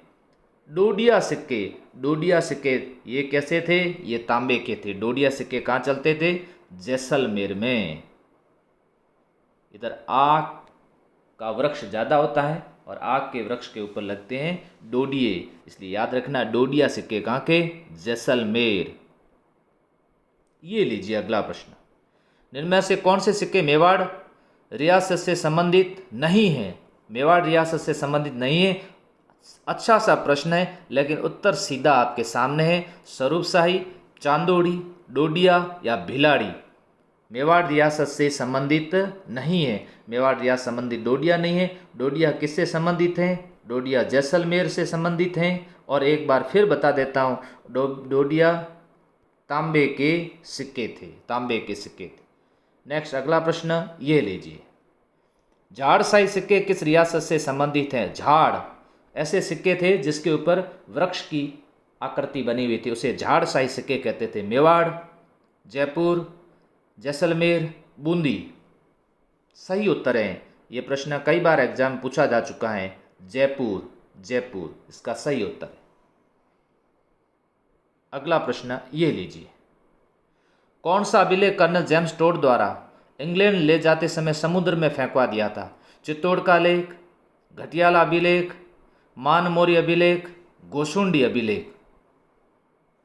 डोडिया सिक्के, डोडिया सिक्के ये कैसे थे? ये तांबे के थे। डोडिया सिक्के कहाँ चलते थे? जैसलमेर में। इधर आग का वृक्ष ज़्यादा होता है और आग के वृक्ष के ऊपर लगते हैं डोडिये, इसलिए याद रखना डोडिया सिक्के कहाँ के? जैसलमेर। ये लीजिए अगला प्रश्न, इनमें से कौन से सिक्के मेवाड़ रियासत से संबंधित नहीं हैं? मेवाड़ रियासत से संबंधित नहीं है। अच्छा सा प्रश्न है, लेकिन उत्तर सीधा आपके सामने है। स्वरूपशाही, चांदोड़ी, डोडिया या भिलाड़ी? मेवाड़ रियासत से संबंधित नहीं है। मेवाड़ रियासत संबंधित डोडिया नहीं है। डोडिया किससे संबंधित हैं? डोडिया जैसलमेर से संबंधित हैं। और एक बार फिर बता देता हूँ, डोडिया तांबे के सिक्के थे, तांबे के सिक्के थे। नेक्स्ट अगला प्रश्न ये लीजिए, झाड़शाही सिक्के किस रियासत से संबंधित हैं? झाड़, ऐसे सिक्के थे जिसके ऊपर वृक्ष की आकृति बनी हुई थी, उसे झाड़शाही सिक्के कहते थे। मेवाड़, जयपुर, जैसलमेर, बूंदी। सही उत्तर है, ये प्रश्न कई बार एग्जाम में पूछा जा चुका है। जयपुर, जयपुर इसका सही उत्तर है। अगला प्रश्न ये लीजिए, कौन सा अभिलेख कर्नल जेम्स टोड द्वारा इंग्लैंड ले जाते समय समुद्र में फेंकवा दिया था? चित्तौड़ का लेख, घटियाला अभिलेख, मानमोरी अभिलेख, गोशुंडी अभिलेख?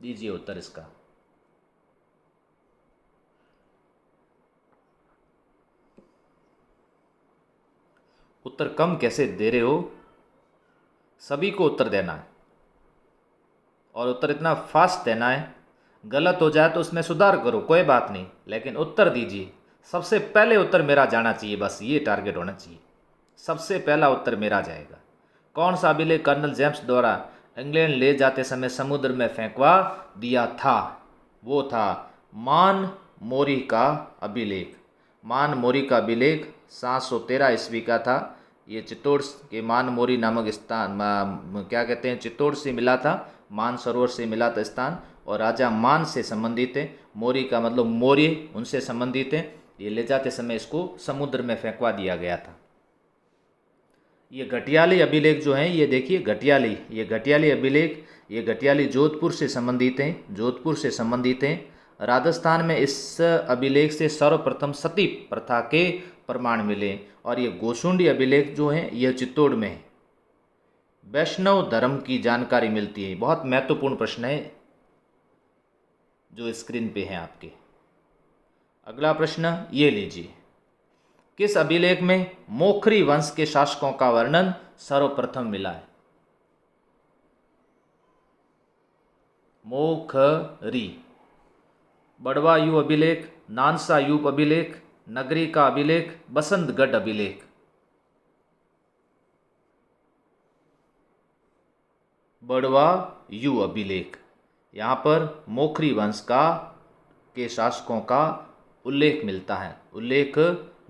दीजिए उत्तर इसका। उत्तर कम कैसे दे रहे हो? सभी को उत्तर देना है और उत्तर इतना फास्ट देना है, गलत हो जाए तो उसमें सुधार करो, कोई बात नहीं, लेकिन उत्तर दीजिए। सबसे पहले उत्तर मेरा जाना चाहिए, बस ये टारगेट होना चाहिए। सबसे पहला उत्तर मेरा जाएगा। कौन सा अभिलेख कर्नल जेम्स द्वारा इंग्लैंड ले जाते समय समुद्र में फेंकवा दिया था? वो था मान मोरी का अभिलेख। मान मोरी का अभिलेख 713 ईस्वी का था। ये चित्तौड़ के मान मोरी नामक स्थान, क्या कहते हैं, चित्तौड़ से मिला था, मान सरोवर से मिला था स्थान, और राजा मान से संबंधित है। मोरी का मतलब मौर्य, उनसे संबंधित है। ये ले जाते समय इसको समुद्र में फेंकवा दिया गया था। ये घटियाली अभिलेख जो हैं, ये देखिए घटियाली, ये घटियाली अभिलेख, ये घटियाली जोधपुर से संबंधित हैं, जोधपुर से संबंधित हैं। राजस्थान में इस अभिलेख से सर्वप्रथम सती प्रथा के प्रमाण मिले। और ये गोशुंडी अभिलेख जो हैं, ये चित्तौड़ में है। वैष्णव धर्म की जानकारी मिलती है। बहुत महत्वपूर्ण प्रश्न है जो स्क्रीन पे है आपके। अगला प्रश्न ये लीजिए, किस अभिलेख में मोखरी वंश के शासकों का वर्णन सर्वप्रथम मिला है? मोखरी, बड़वा यू अभिलेख, नानसा यूप अभिलेख, नगरी का अभिलेख, बसंतगढ़ अभिलेख? बड़वा यू अभिलेख। यहाँ पर मोखरी वंश के शासकों का उल्लेख मिलता है, उल्लेख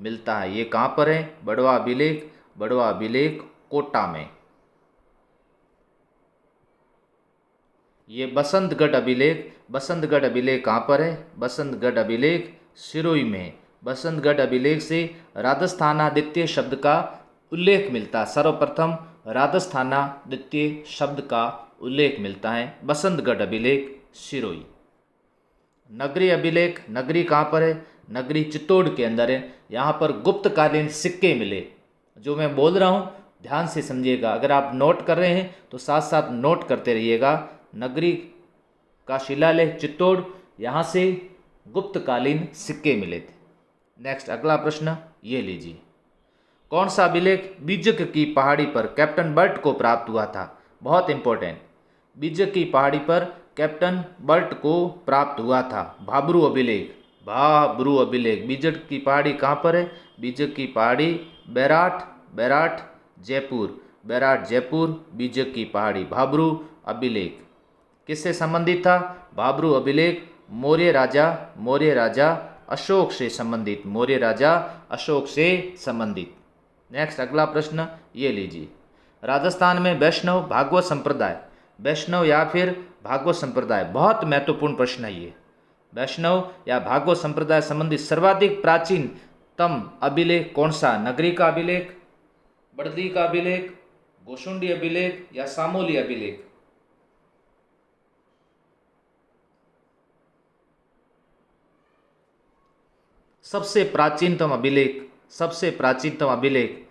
मिलता है। ये कहाँ पर है? बड़वा अभिलेख, बड़वा अभिलेख कोटा में। ये बसंतगढ़ अभिलेख, बसंतगढ़ अभिलेख कहाँ पर है? बसंतगढ़ अभिलेख सिरोही में है। बसंतगढ़ अभिलेख से राजस्थानादित्य शब्द का उल्लेख मिलता है। सर्वप्रथम राजस्थानादित्य शब्द का उल्लेख मिलता है बसंतगढ़ अभिलेख सिरोही। नगरी अभिलेख, नगरी कहाँ पर है? नगरी चित्तौड़ के अंदर है। यहाँ पर गुप्तकालीन सिक्के मिले। जो मैं बोल रहा हूँ ध्यान से समझिएगा। अगर आप नोट कर रहे हैं तो साथ साथ नोट करते रहिएगा। नगरी का शिलालेख चित्तौड़, यहाँ से गुप्तकालीन सिक्के मिले थे। नेक्स्ट अगला प्रश्न ये लीजिए। कौन सा अभिलेख बीजक की पहाड़ी पर कैप्टन बर्ट को प्राप्त हुआ था? बहुत इंपॉर्टेंट। बीजक की पहाड़ी पर कैप्टन बर्ट को प्राप्त हुआ था भाब्रू अभिलेख। भाब्रू अभिलेख। बीजक की पहाड़ी कहाँ पर है? बीजक की पहाड़ी बैराट, बैराट जयपुर, बैराट जयपुर बीजक की पहाड़ी। भाब्रू अभिलेख किससे संबंधित था? भाब्रू अभिलेख मौर्य राजा अशोक से संबंधित, मौर्य राजा अशोक से संबंधित। नेक्स्ट अगला प्रश्न ये लीजिए। राजस्थान में वैष्णव भागवत संप्रदाय, वैष्णव या फिर भागवत संप्रदाय, बहुत महत्वपूर्ण प्रश्न है ये। वैष्णव या भागवत संप्रदाय संबंधित सर्वाधिक प्राचीनतम अभिलेख कौन सा? नगरी का अभिलेख, बड़दी का अभिलेख, गोशुंडी अभिलेख या सामोली अभिलेख? सबसे प्राचीनतम अभिलेख, सबसे प्राचीनतम अभिलेख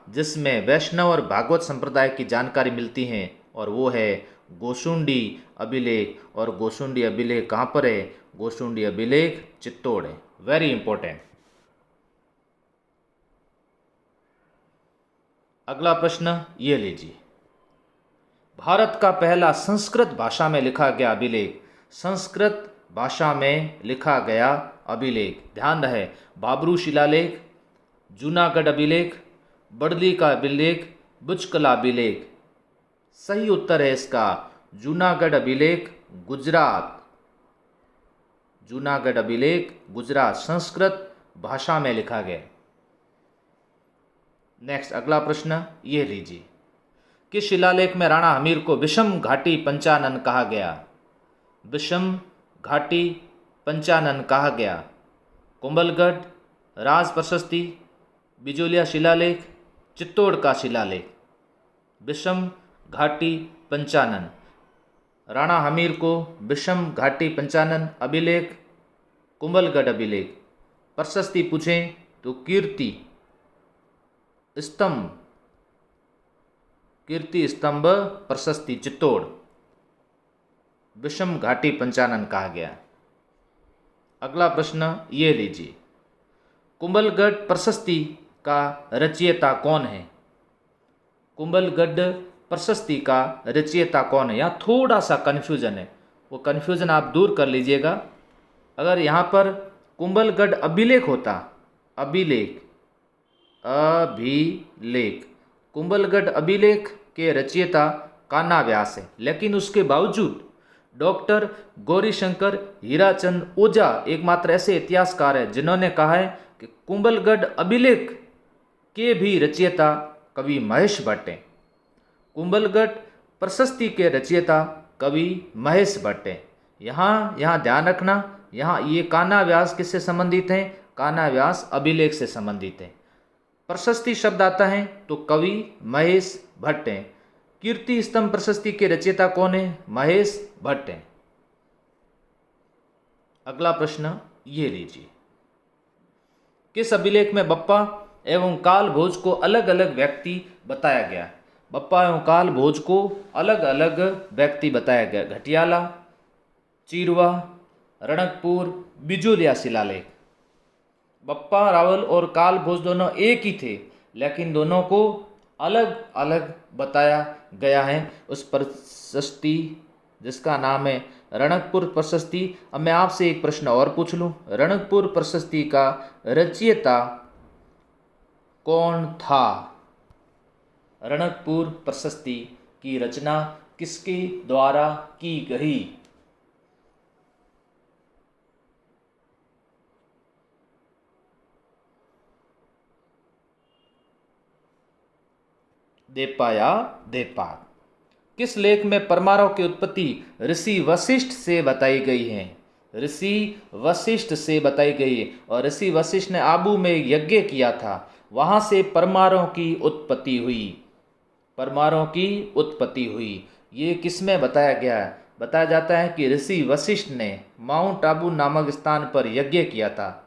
जिसमें वैष्णव और भागवत संप्रदाय की जानकारी मिलती है और वो है गोशुंडी अभिलेख। और गोशुंडी अभिलेख कहाँ पर है? गोशुंडी अभिलेख चित्तौड़ है। Very important. अगला प्रश्न ये लीजिए। भारत का पहला संस्कृत भाषा में लिखा गया अभिलेख, संस्कृत भाषा में लिखा गया अभिलेख, ध्यान रहे, भाब्रू शिलालेख, जूनागढ़ अभिलेख, बड़ली का अभिलेख, बुचकला अभिलेख। सही उत्तर है इसका जूनागढ़ अभिलेख गुजरात। जूनागढ़ अभिलेख गुजरात संस्कृत भाषा में लिखा गया। नेक्स्ट अगला प्रश्न ये लीजिए। किस शिलालेख में राणा हमीर को विषम घाटी पंचानन कहा गया? विषम घाटी पंचानन कहा गया। कुंभलगढ़, राज प्रशस्ति, बिजोलिया शिलालेख, चित्तौड़ का शिलालेख। विषम घाटी पंचानन, राणा हमीर को विषम घाटी पंचानन अभिलेख, कुंभलगढ़ अभिलेख। प्रशस्ति पूछें तो कीर्ति स्तंभ, कीर्ति स्तंभ प्रशस्ति चित्तौड़, विषम घाटी पंचानन कहा गया। अगला प्रश्न ये लीजिए। कुंभलगढ़ प्रशस्ति का रचयिता कौन है? कुंभलगढ़ प्रशस्ति का रचयिता कौन है? यहाँ थोड़ा सा कन्फ्यूजन है, वो कन्फ्यूजन आप दूर कर लीजिएगा। अगर यहाँ पर कुंभलगढ़ अभिलेख होता, अभिलेख, अभिलेख, कुंभलगढ़ अभिलेख के रचयिता कान्हा व्यास है, लेकिन उसके बावजूद डॉक्टर गौरीशंकर हीराचंद ओझा एकमात्र ऐसे इतिहासकार हैं जिन्होंने कहा है कि कुंभलगढ़ अभिलेख के भी रचयिता कवि महेश भट्ट हैं। कुंभलगढ़ प्रशस्ति के रचयिता कवि महेश भट्ट हैं। यहाँ ध्यान रखना, यहाँ ये कान्हा व्यास किससे संबंधित हैं? कान्हा व्यास अभिलेख से संबंधित हैं। प्रशस्ति शब्द आता है तो कवि महेश भट्ट हैं। कीर्ति स्तंभ प्रशस्ति के रचयिता कौन है? महेश भट्ट हैं। अगला प्रश्न ये लीजिए। किस अभिलेख में बप्पा एवं काल भोज को अलग अलग व्यक्ति बताया गया? बप्पा एवं काल भोज को अलग अलग व्यक्ति बताया गया। घटियाला, चीरवा, रणकपुर, बिजोलिया शिलालेख। बप्पा रावल और काल भोज दोनों एक ही थे, लेकिन दोनों को अलग अलग बताया गया है। उस प्रशस्ति जिसका नाम है रणकपुर प्रशस्ति। अब मैं आपसे एक प्रश्न और पूछ लूँ, रणकपुर प्रशस्ति का रचयिता कौन था? रणकपुर प्रशस्ति की रचना किसके द्वारा की गई? देपा या देपाक। किस लेख में परमारों की उत्पत्ति ऋषि वशिष्ठ से बताई गई है? ऋषि वशिष्ठ से बताई गई है। और ऋषि वशिष्ठ ने आबू में यज्ञ किया था, वहां से परमारों की उत्पत्ति हुई। परमारों की उत्पत्ति हुई। ये किस में बताया गया है? बताया जाता है कि ऋषि वशिष्ठ ने माउंट आबू नामक स्थान पर यज्ञ किया था।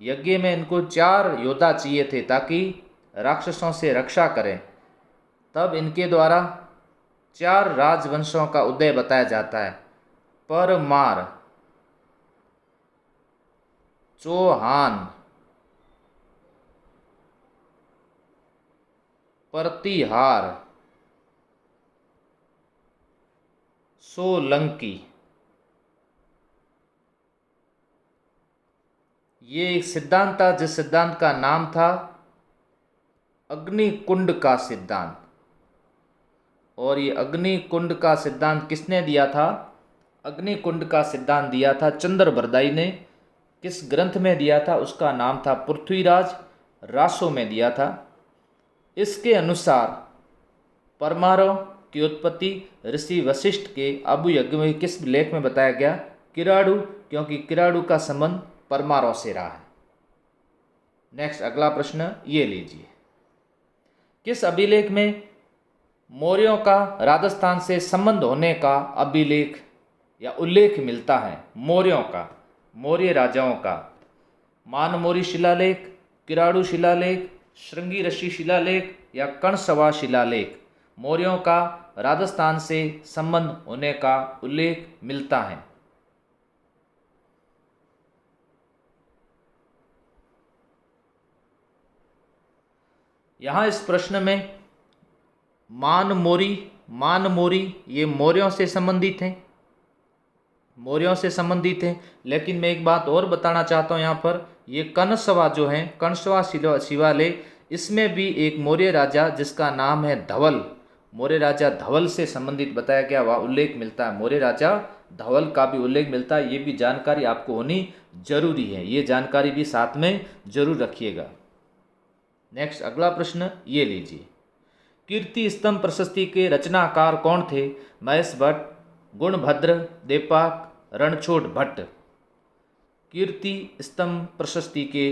यज्ञ में इनको 4 योद्धा चाहिए थे ताकि राक्षसों से रक्षा करें। तब इनके द्वारा 4 राजवंशों का उदय बताया जाता है। परमार, चौहान, प्रतिहार, सोलंकी। ये एक सिद्धांत था जिस सिद्धांत का नाम था अग्निकुंड का सिद्धांत। और ये अग्निकुंड का सिद्धांत किसने दिया था? अग्निकुंड का सिद्धांत दिया था चंद्रबरदाई ने। किस ग्रंथ में दिया था? उसका नाम था पृथ्वीराज रासो में दिया था। इसके अनुसार परमारों की उत्पत्ति ऋषि वशिष्ठ के आबू यज्ञ में किस लेख में बताया गया? किराड़ू, क्योंकि किराड़ू का संबंध परमारों से रहा है। नेक्स्ट अगला प्रश्न ये लीजिए। किस अभिलेख में मौर्यों का राजस्थान से संबंध होने का अभिलेख या उल्लेख मिलता है? मौर्यों का, मौर्य राजाओं का। मानमोरी शिलालेख, किराड़ू शिलालेख, श्रृंगी ऋषि शिलालेख या कणसवा शिलालेख मौर्यों का राजस्थान से संबंध होने का उल्लेख मिलता है। यहाँ इस प्रश्न में मानमोरी ये मौर्यों से संबंधित हैं, मौर्यों से संबंधित हैं। लेकिन मैं एक बात और बताना चाहता हूँ यहाँ पर, ये कणसवा जो है, कणसवा शिलालेख, इसमें भी एक मौर्य राजा जिसका नाम है धवल, मौर्य राजा धवल से संबंधित बताया गया, वह उल्लेख मिलता है। मौर्य राजा धवल का भी उल्लेख मिलता है। ये भी जानकारी आपको होनी जरूरी है, ये जानकारी भी साथ में जरूर रखिएगा। नेक्स्ट अगला प्रश्न ये लीजिए। कीर्ति स्तंभ प्रशस्ति के रचनाकार कौन थे? महेश भट्ट, गुणभद्र, देपाक, रणछोड़ भट्ट। कीर्ति स्तंभ प्रशस्ति के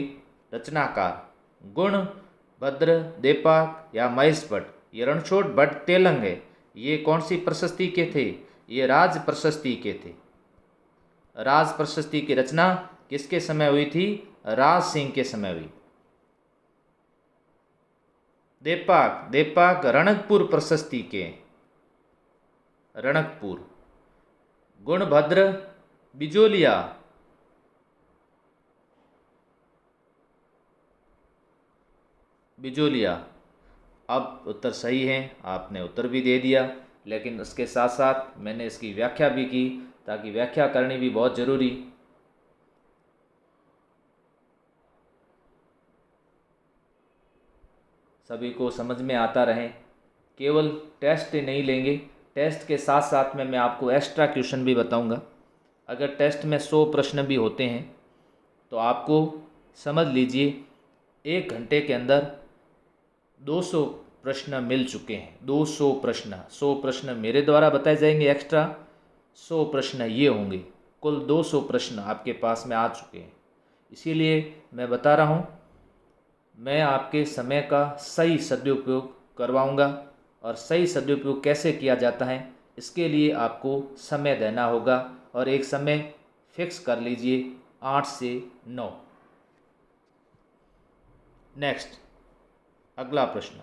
रचनाकार गुणभद्र, देपाक या महेश भट्ट। ये रणछोड़ भट्ट तेलंग है। ये कौन सी प्रशस्ति के थे? ये राज प्रशस्ति के थे। राज प्रशस्ति की रचना किसके समय हुई थी? राज सिंह के समय हुई। देपाक रणकपुर प्रशस्ति के, रणकपुर। गुणभद्र बिजोलिया, बिजोलिया। अब उत्तर सही है, आपने उत्तर भी दे दिया, लेकिन उसके साथ साथ मैंने इसकी व्याख्या भी की, ताकि व्याख्या करनी भी बहुत ज़रूरी। सभी को समझ में आता रहे। केवल टेस्ट ही नहीं लेंगे, टेस्ट के साथ साथ में मैं आपको एक्स्ट्रा क्वेश्चन भी बताऊंगा। अगर टेस्ट में 100 प्रश्न भी होते हैं तो आपको समझ लीजिए 1 घंटे के अंदर 200 प्रश्न मिल चुके हैं। 200 प्रश्न, 100 प्रश्न मेरे द्वारा बताए जाएंगे एक्स्ट्रा, 100 प्रश्न ये होंगे। कुल 200 प्रश्न आपके पास में आ चुके हैं। इसीलिए मैं बता रहा हूँ, मैं आपके समय का सही सदुपयोग करवाऊँगा। और सही सदुपयोग कैसे किया जाता है, इसके लिए आपको समय देना होगा। और एक समय फिक्स कर लीजिए, 8 से 9। नेक्स्ट अगला प्रश्न।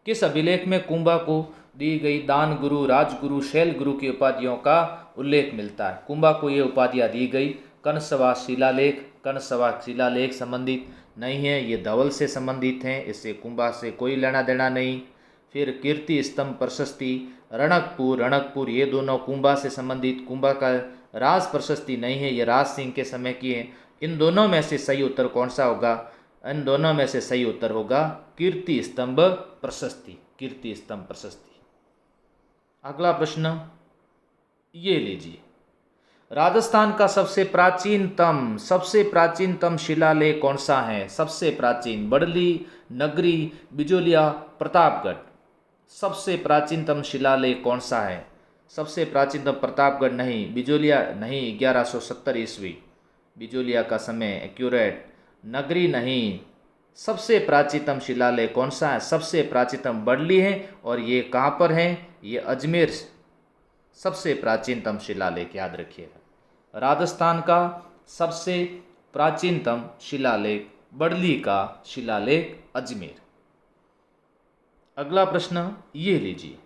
किस अभिलेख में कुंभा को दी गई दान गुरु, राजगुरु, शैल गुरु की उपाधियों का उल्लेख मिलता है? कुंभा को ये उपाधियाँ दी गई। कणसवा शिलालेख, कणसवा शिलालेख संबंधित नहीं है, ये धवल से संबंधित हैं, इससे कुंभा से कोई लेना देना नहीं। फिर कीर्ति स्तंभ प्रशस्ति, रणकपुर, ये दोनों कुंभा से संबंधित। कुंभा का राज प्रशस्ति नहीं है, ये राज सिंह के समय की है। इन दोनों में से सही उत्तर कौन सा होगा? इन दोनों में से सही उत्तर होगा कीर्ति स्तंभ प्रशस्ति, कीर्ति स्तंभ प्रशस्ति। अगला प्रश्न ये लीजिए। राजस्थान का सबसे प्राचीनतम शिलालेख कौन सा है? सबसे प्राचीन, बड़ली, नगरी, बिजोलिया, प्रतापगढ़। सबसे प्राचीनतम शिलालेख कौन सा है? सबसे प्राचीनतम प्रतापगढ़ नहीं, बिजोलिया नहीं, 1170 ईस्वी, बिजोलिया का समय एक्यूरेट। नगरी नहीं, सबसे प्राचीनतम शिलालेख कौन सा है? सबसे प्राचीनतम बडली है, और ये कहाँ पर है? ये अजमेर सबसे प्राचीनतम शिलालेख, याद रखिएगा। राजस्थान का सबसे प्राचीनतम शिलालेख बडली का शिलालेख अजमेर। अगला प्रश्न ये लीजिए,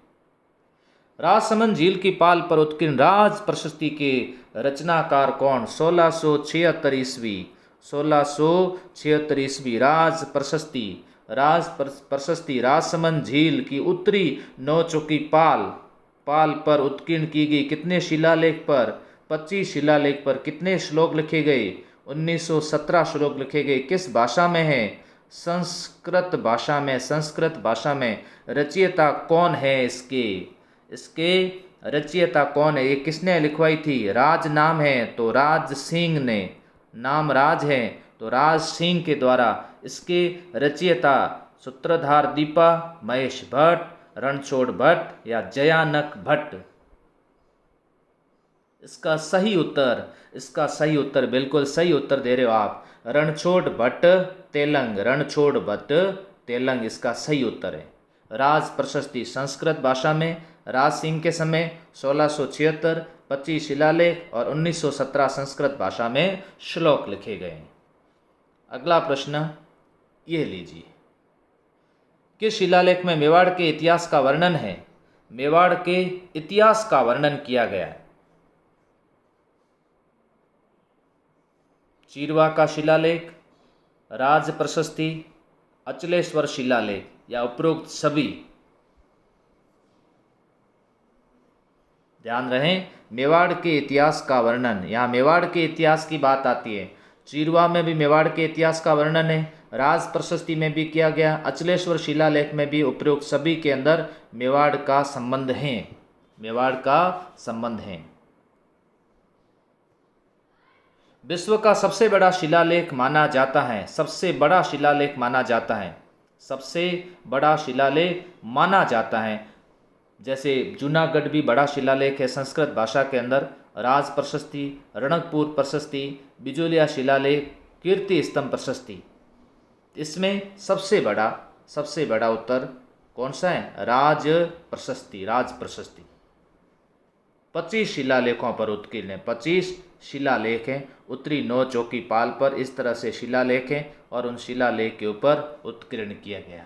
राजसमंद झील की पाल पर उत्कीर्ण राज प्रशस्ति के रचनाकार कौन? 1676 ईस्वी, 1676 ईस्वी राज प्रशस्ति। प्रशस्ति राजसमंद झील की उत्तरी नौ चौकी पाल पर उत्कीर्ण की गई। कितने शिलालेख पर? 25 शिलालेख पर। कितने श्लोक लिखे गए? 1917 श्लोक लिखे गए। किस भाषा में है? संस्कृत भाषा में। संस्कृत भाषा में। रचयिता कौन है इसके रचयिता कौन है? ये किसने लिखवाई थी? राज नाम है तो राज सिंह ने, नाम राज है तो राज सिंह के द्वारा। इसके रचयिता सूत्रधार दीपा, महेश भट्ट, रणछोड़ भट्ट या जयानक भट्ट? इसका सही उत्तर बिल्कुल सही उत्तर दे रहे हो आप, रणछोड़ भट्ट तेलंग। रणछोड़ भट्ट तेलंग इसका सही उत्तर है। राज प्रशस्ति संस्कृत भाषा में, राज सिंह के समय 1676, 25 शिलालेख और 1917 संस्कृत भाषा में श्लोक लिखे गए। अगला प्रश्न ये लीजिए, किस शिलालेख में मेवाड़ के इतिहास का वर्णन है? मेवाड़ के इतिहास का वर्णन किया गया है। चीरवा का शिलालेख, राज प्रशस्ति, अचलेश्वर शिलालेख या उपरोक्त सभी? ध्यान रहे, मेवाड़ के इतिहास का वर्णन, यहाँ मेवाड़ के इतिहास की बात आती है। चीरवा में भी मेवाड़ के इतिहास का वर्णन है, राज प्रशस्ति में भी किया गया, अचलेश्वर शिलालेख में भी उपरोक्त सभी के अंदर मेवाड़ का संबंध है। मेवाड़ का संबंध है। विश्व का सबसे बड़ा शिलालेख माना जाता है। सबसे बड़ा शिलालेख माना जाता है। सबसे बड़ा शिलालेख माना जाता है। जैसे जूनागढ़ भी बड़ा शिलालेख है संस्कृत भाषा के अंदर। राज प्रशस्ति, रणकपुर प्रशस्ति, बिजोलिया शिलालेख, कीर्ति स्तंभ प्रशस्ति। इसमें सबसे बड़ा उत्तर कौन सा है? राज प्रशस्ति। राज प्रशस्ति 25 शिलालेखों पर उत्कीर्ण है। 25 शिलालेख हैं उत्तरी नौ चौकी पाल पर। इस तरह से शिलालेख हैं और उन शिलालेख के ऊपर उत्कीर्ण किया गया।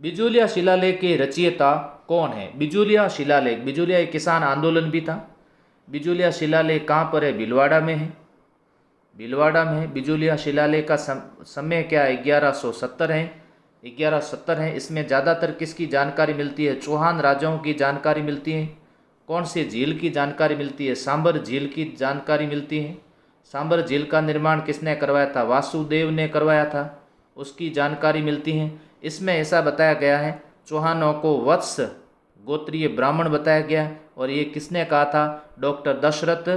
बिजोलिया शिलालेख के रचयिता कौन है? बिजोलिया शिलालेख, बिजोलिया एक किसान आंदोलन भी था। बिजोलिया शिलालेख कहाँ पर है? भीलवाड़ा में है। भीलवाड़ा में है बिजोलिया शिलालेख का समय क्या है? 1170 है। 1170 है। इसमें ज़्यादातर किसकी जानकारी मिलती है? चौहान राजाओं की जानकारी मिलती है। कौन सी झील की जानकारी मिलती है? सांबर झील की जानकारी मिलती है। सांबर झील का निर्माण किसने करवाया था? वासुदेव ने करवाया था, उसकी जानकारी मिलती है। इसमें ऐसा बताया गया है, चौहानों को वत्स गोत्रीय ब्राह्मण बताया गया, और ये किसने कहा था? डॉक्टर दशरथ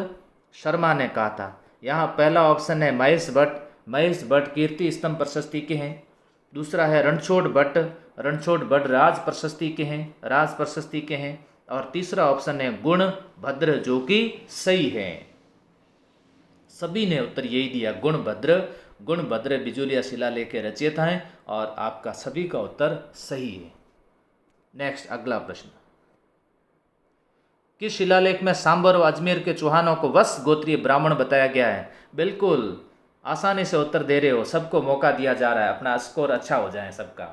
शर्मा ने कहा था। यहाँ पहला ऑप्शन है महेश भट्ट। महेश भट्ट कीर्ति स्तंभ प्रशस्ति के हैं। दूसरा है रणछोड़ भट्ट। रणछोड़ भट्ट राज प्रशस्ति के हैं, राज प्रशस्ति के हैं। और तीसरा ऑप्शन है गुणभद्र, जो कि सही है। सभी ने उत्तर यही दिया, गुणभद्र। गुणभद्र बिजोलिया शिलालेख के रचयिता हैं और आपका सभी का उत्तर सही है। नेक्स्ट अगला प्रश्न, किस शिलालेख में सांबर व अजमेर के चौहानों को वत्स गोत्रीय ब्राह्मण बताया गया है? बिल्कुल आसानी से उत्तर दे रहे हो, सबको मौका दिया जा रहा है, अपना स्कोर अच्छा हो जाए सबका।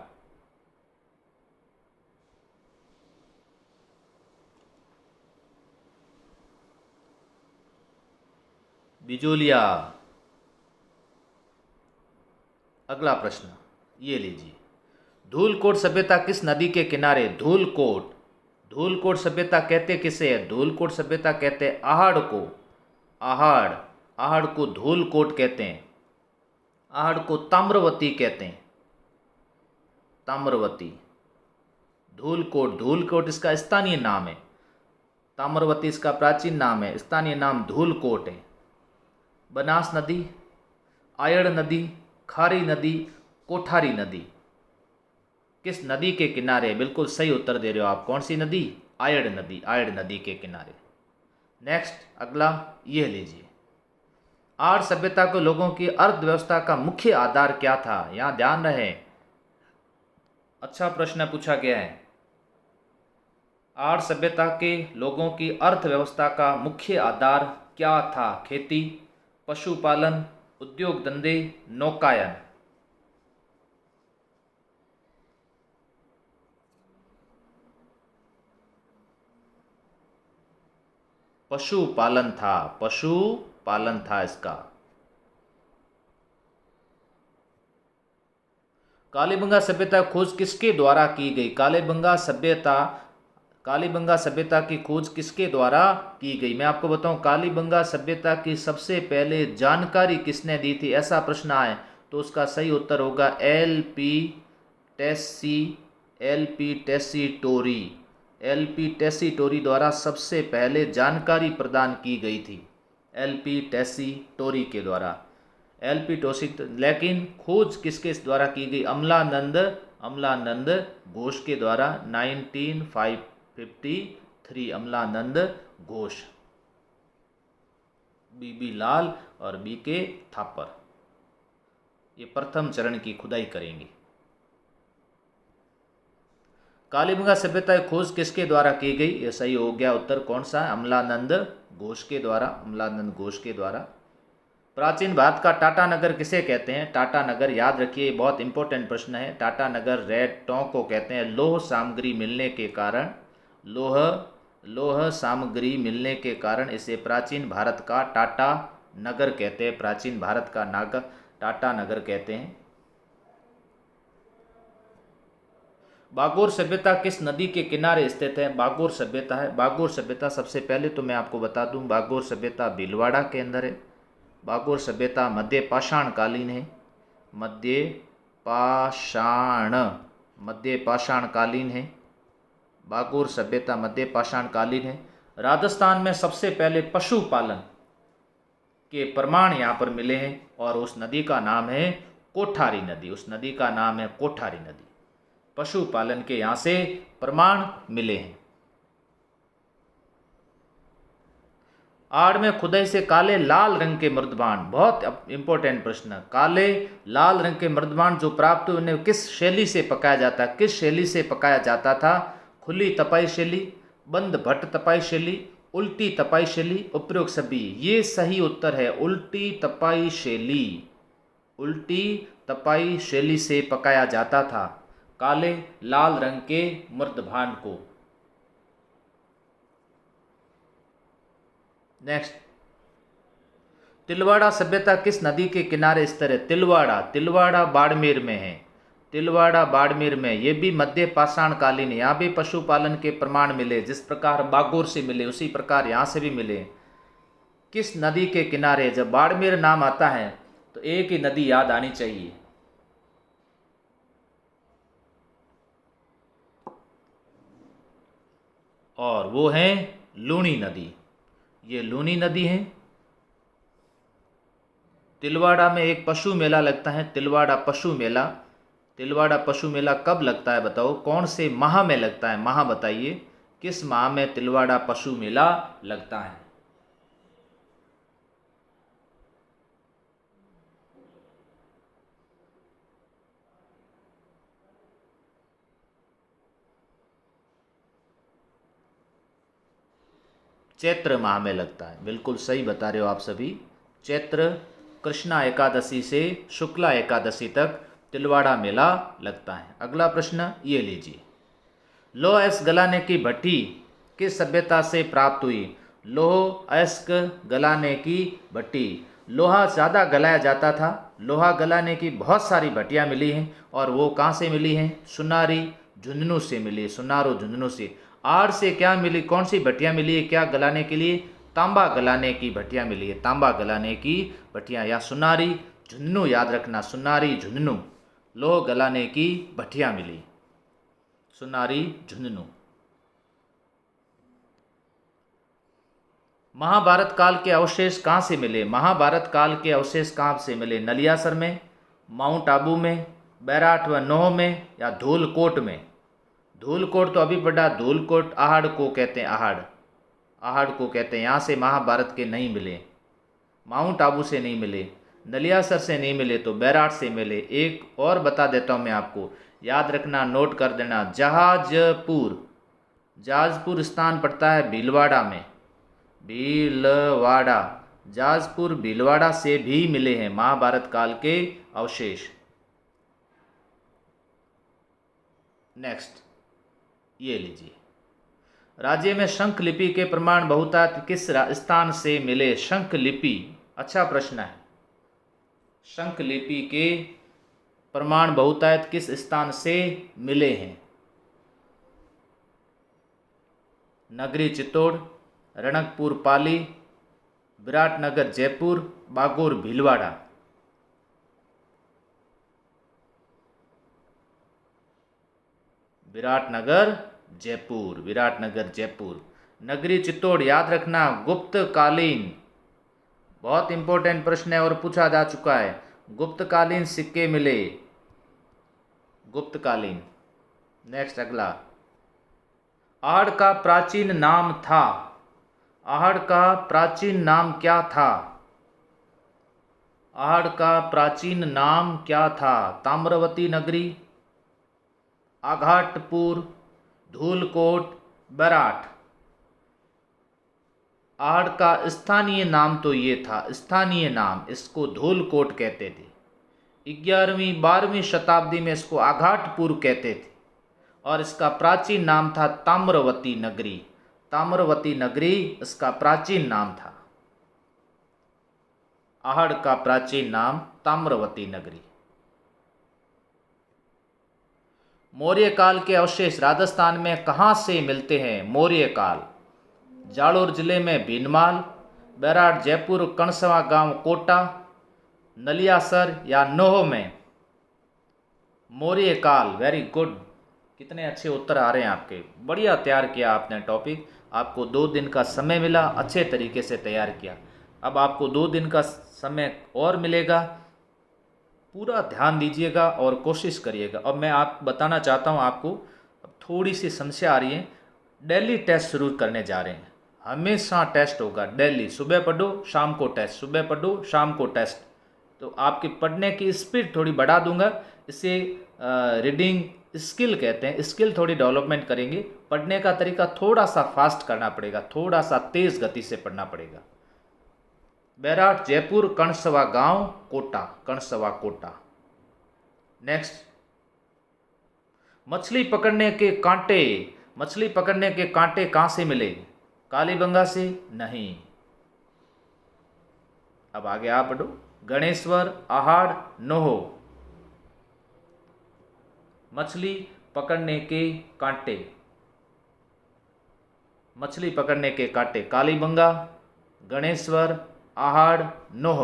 बिजोलिया। अगला प्रश्न ये लीजिए, धूलकोट सभ्यता किस नदी के किनारे? धूलकोट सभ्यता कहते किसे है? धूलकोट सभ्यता कहते हैं आहड़ को। आहड़ को धूलकोट कहते हैं। आहड़ को ताम्रवती कहते हैं। ताम्रवती। धूलकोट इसका स्थानीय नाम है। ताम्रवती इसका प्राचीन नाम है, स्थानीय नाम धूलकोट है। बनास नदी, आयड़ नदी, खारी नदी, कोठारी नदी किस नदी के किनारे? बिल्कुल सही उत्तर दे रहे हो आप। कौन सी नदी? आयड़ नदी, आयड़ नदी के किनारे। नेक्स्ट अगला ये लीजिए, आर्य सभ्यता के लोगों की अर्थव्यवस्था का मुख्य आधार क्या था? यहां ध्यान रहे, अच्छा प्रश्न पूछा गया है। आर्य सभ्यता के लोगों की अर्थव्यवस्था का मुख्य आधार क्या था? खेती, पशुपालन, उद्योग धंधे, नौकायन। पशुपालन था, पशुपालन था इसका। कालीबंगा सभ्यता खोज किसके द्वारा की गई? कालीबंगा सभ्यता की खोज किसके द्वारा की गई? मैं आपको बताऊं, कालीबंगा सभ्यता की सबसे पहले जानकारी किसने दी थी? ऐसा प्रश्न आए तो उसका सही उत्तर होगा L P Tessitori. L P Tessitori द्वारा सबसे पहले जानकारी प्रदान की गई थी, एल पी टेसी टोरी के द्वारा। एल पी टोसी, लेकिन खोज किसके द्वारा की गई? अमलानंद घोष के द्वारा 1953। अमलानंद घोष, बीबी लाल और बी के थापर ये प्रथम चरण की खुदाई करेंगे। कालीबंगा सभ्यता की खोज किसके द्वारा की गई? ये सही हो गया उत्तर। कौन सा है? अमलानंद घोष के द्वारा, अमलानंद घोष के द्वारा। प्राचीन भारत का टाटा नगर किसे कहते हैं? टाटा नगर, याद रखिए, बहुत इंपॉर्टेंट प्रश्न है। टाटा नगर रेड टोंक को कहते हैं। लौह सामग्री मिलने के कारण, लौह सामग्री मिलने के कारण इसे प्राचीन भारत का टाटा नगर कहते हैं। प्राचीन भारत का नागर टाटा नगर कहते हैं। बागोर सभ्यता किस नदी के किनारे स्थित है? बागोर सभ्यता है, बागोर सभ्यता सबसे पहले तो मैं आपको बता दूं, बागोर सभ्यता भीलवाड़ा के अंदर है। बागोर सभ्यता मध्य पाषाण कालीन है, मध्य पाषाण कालीन है। बागोर सभ्यता मध्य पाषाण कालीन है। राजस्थान में सबसे पहले पशुपालन के प्रमाण यहाँ पर मिले हैं और उस नदी का नाम है कोठारी नदी। उस नदी का नाम है कोठारी नदी। पशुपालन के यहाँ से प्रमाण मिले हैं। आड़ में खुदाई से काले लाल रंग के मृदबान, बहुत इंपॉर्टेंट प्रश्न। काले लाल रंग के मृदबान जो प्राप्त हुए उन्हें किस शैली से पकाया जाता? किस शैली से पकाया जाता था? खुली तपाई शैली, बंद भट्ट तपाई शैली, उल्टी तपाई शैली, उपरोक्त सभी। ये सही उत्तर है, उल्टी तपाई शैली। उल्टी तपाई शैली से पकाया जाता था काले लाल रंग के मृदभांड को। नेक्स्ट, तिलवाड़ा सभ्यता किस नदी के किनारे स्थित है? तिलवाड़ा बाड़मेर में है। तिलवाड़ा बाड़मेर में, ये भी मध्य पाषाण कालीन है। यहाँ भी पशुपालन के प्रमाण मिले, जिस प्रकार बागोर से मिले उसी प्रकार यहाँ से भी मिले। किस नदी के किनारे? जब बाड़मेर नाम आता है तो एक ही नदी याद आनी चाहिए, और वो है लूनी नदी। ये लूनी नदी है। तिलवाड़ा में एक पशु मेला लगता है, तिलवाड़ा पशु मेला। तिलवाड़ा पशु मेला कब लगता है बताओ? कौन से माह में लगता है? माह बताइए, किस माह में तिलवाड़ा पशु मेला लगता है? चैत्र माह में लगता है। बिल्कुल सही बता रहे हो आप सभी। चैत्र कृष्णा एकादशी से शुक्ला एकादशी तक तिलवाड़ा मेला लगता है। अगला प्रश्न ये लीजिए, लौह अयस्क गलाने की भट्टी किस सभ्यता से प्राप्त हुई? लौह अयस्क गलाने की भट्टी, लोहा ज़्यादा गलाया जाता था। लोहा गलाने की बहुत सारी भट्टियाँ मिली हैं, और वो कहाँ से मिली हैं? सुनारी झुंझुनू से मिली, सुनारो झुंझुनू से। आड़ से क्या मिली? कौन सी भट्टियाँ मिली है क्या गलाने के लिए? तांबा गलाने की भट्टियाँ मिली है, तांबा गलाने की भट्टियाँ। या सुनारी झुंझुनू, याद रखना, सुनारी झुंझुनू लोह गलाने की भट्टियाँ मिली, सुनारी झुंझुनू। महाभारत काल के अवशेष कहाँ से मिले? महाभारत काल के अवशेष कहाँ से मिले? नलियासर में, माउंट आबू में, बैराठ व नोह में, या धूलकोट में? धूलकोट तो अभी पढ़ा, धूलकोट आहड़ को कहते हैं, आहड़ को कहते हैं। यहाँ से महाभारत के नहीं मिले, माउंट आबू से नहीं मिले, नलियासर से नहीं मिले, तो बैराठ से मिले। एक और बता देता हूँ मैं आपको, याद रखना, नोट कर देना। जाजपुर स्थान पड़ता है भीलवाड़ा में, भीलवाड़ा। जाजपुर भीलवाड़ा से भी मिले हैं महाभारत काल के अवशेष। नेक्स्ट ये लीजिए, राज्य में शंख लिपि के प्रमाण बहुतायत किस स्थान से मिले? शंख लिपि, अच्छा प्रश्न है। शंख लिपि के प्रमाण बहुतायत किस स्थान से मिले हैं? नगरी चित्तौड़, रणकपुर पाली, विराटनगर जयपुर, बागोर भीलवाड़ा। विराटनगर जयपुर। नगरी चित्तौड़ याद रखना, गुप्तकालीन, बहुत इंपॉर्टेंट प्रश्न है और पूछा जा चुका है। गुप्तकालीन सिक्के मिले, गुप्तकालीन। नेक्स्ट अगला, आहड़ का प्राचीन नाम था? आहड़ का प्राचीन नाम क्या था? आहड़ का प्राचीन नाम क्या था? ताम्रवती नगरी, आघाटपुर, धूलकोट, बैराठ। आहड़ का स्थानीय नाम तो ये था, स्थानीय नाम, इसको धूलकोट कहते थे। 11वीं 12वीं शताब्दी में इसको आघाटपुर कहते थे और इसका प्राचीन नाम था ताम्रवती नगरी। ताम्रवती नगरी इसका प्राचीन नाम था। आहड़ का प्राचीन नाम ताम्रवती नगरी। मौर्य काल के अवशेष राजस्थान में कहाँ से मिलते हैं? मौर्य काल, जालोर जिले में भीनमाल, बैराठ जयपुर, कणसवा गांव कोटा, नलियासर या नोह में? मौर्य काल, वेरी गुड, कितने अच्छे उत्तर आ रहे हैं आपके, बढ़िया तैयार किया आपने टॉपिक। आपको 2 दिन का समय मिला, अच्छे तरीके से तैयार किया। अब आपको 2 दिन का समय और मिलेगा, पूरा ध्यान दीजिएगा और कोशिश करिएगा। अब मैं आप बताना चाहता हूँ आपको, अब थोड़ी सी समस्या आ रही है। डेली टेस्ट शुरू करने जा रहे हैं, हमेशा टेस्ट होगा डेली। सुबह पढ़ो शाम को टेस्ट, सुबह पढ़ो शाम को टेस्ट। तो आपकी पढ़ने की स्पीड थोड़ी बढ़ा दूंगा, इससे रीडिंग स्किल कहते हैं, स्किल थोड़ी डेवलपमेंट करेंगे। पढ़ने का तरीका थोड़ा सा फास्ट करना पड़ेगा, थोड़ा सा तेज़ गति से पढ़ना पड़ेगा। बैराठ जयपुर, कणसवा गांव कोटा, कणसवा कोटा। नेक्स्ट, मछली पकड़ने के कांटे, मछली पकड़ने के कांटे कहाँ से मिले? कालीबंगा से? नहीं। अब आगे आप पढ़ो, गणेश्वर, आहड़, नोह। मछली पकड़ने के कांटे, मछली पकड़ने के कांटे, कालीबंगा, गणेश्वर, आहड़, नोह।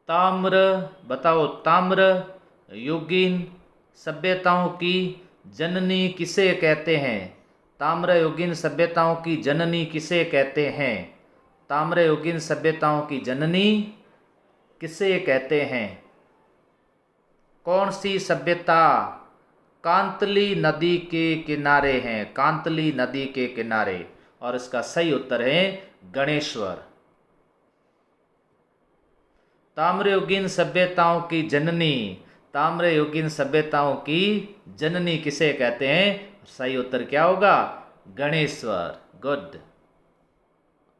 ताम्र बताओ, ताम्र युगीन सभ्यताओं की जननी किसे कहते हैं? ताम्र युगीन सभ्यताओं की जननी किसे कहते हैं? ताम्र युगीन सभ्यताओं की जननी किसे कहते हैं? कौन सी सभ्यता कांतली नदी के किनारे है? कांतली नदी के किनारे। और इसका सही उत्तर है गणेश्वर। ताम्रयुगीन सभ्यताओं की जननी, ताम्रयुगीन सभ्यताओं की जननी किसे कहते हैं? सही उत्तर क्या होगा? गणेश्वर। गुड,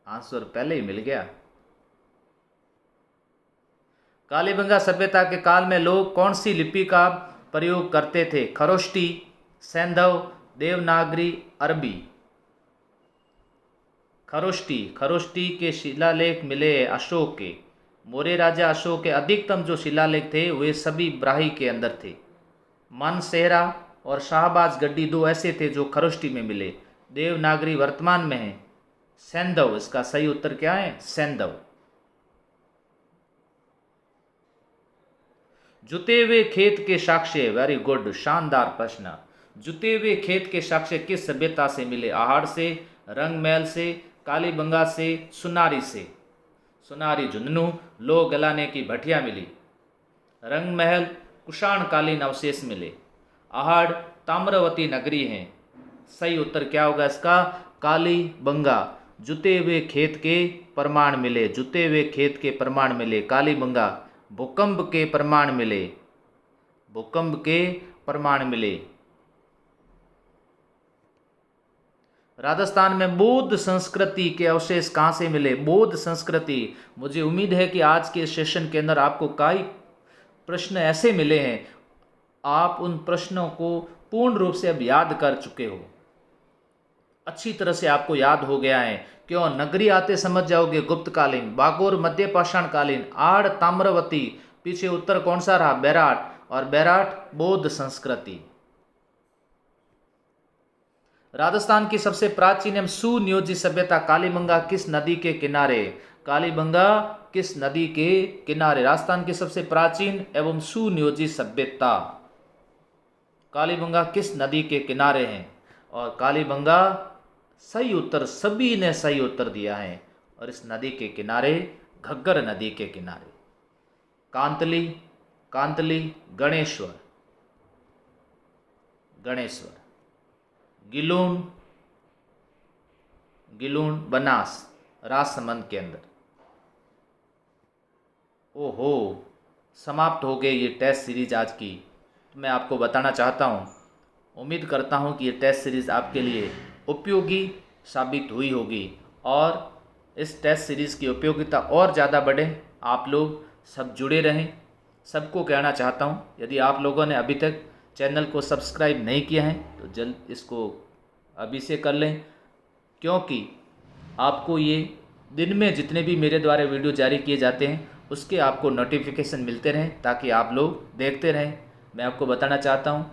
आंसर पहले ही मिल गया। कालीबंगा सभ्यता के काल में लोग कौन सी लिपि का प्रयोग करते थे? खरोष्टी, सैंधव, देवनागरी, अरबी। खरोष्टी, खरोष्टी के शिलालेख मिले अशोक के। मौर्य राजा अशोक के अधिकतम जो शिलालेख थे वे सभी ब्राही के अंदर थे। मानसेहरा और शाहबाज गड्डी 2 ऐसे थे जो खरोष्टी में मिले। देवनागरी वर्तमान में है। सैंधव, इसका सही उत्तर क्या है? सैंधव। जुते हुए खेत के साक्ष्य, वेरी गुड, शानदार प्रश्न। जुते हुए खेत के साक्ष्य किस सभ्यता से मिले? आहड़ से, रंगमहल से, कालीबंगा से सुनारी झुंझुनू लोह गलाने की भटिया मिली। रंग महल कुषाणकालीन अवशेष मिले। आहड़ ताम्रवती नगरी है। सही उत्तर क्या होगा इसका? कालीबंगा। जुते हुए खेत के प्रमाण मिले। जुते हुए खेत के प्रमाण मिले। कालीबंगा। भूकंप के प्रमाण मिले। भूकंप के प्रमाण मिले। राजस्थान में बौद्ध संस्कृति के अवशेष कहाँ से मिले? बौद्ध संस्कृति। मुझे उम्मीद है कि आज के सेशन के अंदर आपको कई प्रश्न ऐसे मिले हैं, आप उन प्रश्नों को पूर्ण रूप से अब याद कर चुके हो, अच्छी तरह से आपको याद हो गया है। क्यों? नगरी आते समझ जाओगे। गुप्तकालीन। बागोर मध्य पाषाण कालीन। आड़ ताम्रवती। पीछे उत्तर कौन सा रहा? बैराट। और बैराट बौद्ध संस्कृति। राजस्थान की सबसे प्राचीन एवं सुनियोजित सभ्यता कालीबंगा किस नदी के किनारे? कालीबंगा किस नदी के किनारे? राजस्थान की सबसे प्राचीन एवं सुनियोजित सभ्यता कालीबंगा किस नदी के किनारे हैं? और कालीबंगा सही उत्तर, सभी ने सही उत्तर दिया है। और इस नदी के किनारे घग्गर नदी के किनारे। कांतली, कांतली, गणेश्वर, गणेश्वर। गिलून, गिलून बनास राजसमंद के अंदर। ओहो, समाप्त हो गई ये टेस्ट सीरीज आज की। तो मैं आपको बताना चाहता हूँ, उम्मीद करता हूँ कि ये टेस्ट सीरीज़ आपके लिए उपयोगी साबित हुई होगी और इस टेस्ट सीरीज़ की उपयोगिता और ज़्यादा बढ़े। आप लोग सब जुड़े रहें। सबको कहना चाहता हूँ, यदि आप लोगों ने अभी तक चैनल को सब्सक्राइब नहीं किया है तो जल्द इसको अभी से कर लें, क्योंकि आपको ये दिन में जितने भी मेरे द्वारा वीडियो जारी किए जाते हैं उसके आपको नोटिफिकेशन मिलते रहें, ताकि आप लोग देखते रहें। मैं आपको बताना चाहता हूँ,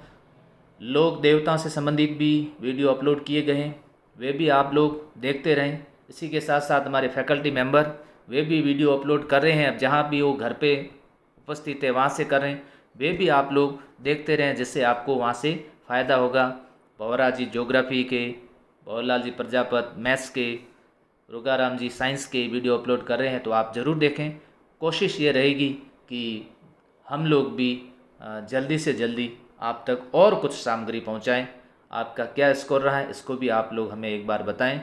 लोक देवताओं से संबंधित भी वीडियो अपलोड किए गए हैं, वे भी आप लोग देखते रहें। इसी के साथ साथ हमारे फैकल्टी मेंबर वे भी वीडियो अपलोड कर रहे हैं। अब जहाँ भी वो घर पे उपस्थित है वहाँ से कर रहे हैं, वे भी आप लोग देखते रहें, जिससे आपको वहाँ से फ़ायदा होगा। भंवरा जी ज्योग्राफी के, भंवरलाल जी प्रजापत मैथ्स के, रुगाराम जी साइंस के वीडियो अपलोड कर रहे हैं, तो आप ज़रूर देखें। कोशिश ये रहेगी कि हम लोग भी जल्दी से जल्दी आप तक और कुछ सामग्री पहुंचाएं। आपका क्या स्कोर रहा है इसको भी आप लोग हमें एक बार बताएं।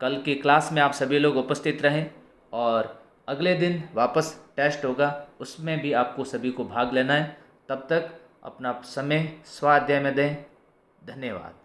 कल की क्लास में आप सभी लोग उपस्थित रहें और अगले दिन वापस टेस्ट होगा, उसमें भी आपको सभी को भाग लेना है। तब तक अपना समय स्वाध्याय में दें। धन्यवाद।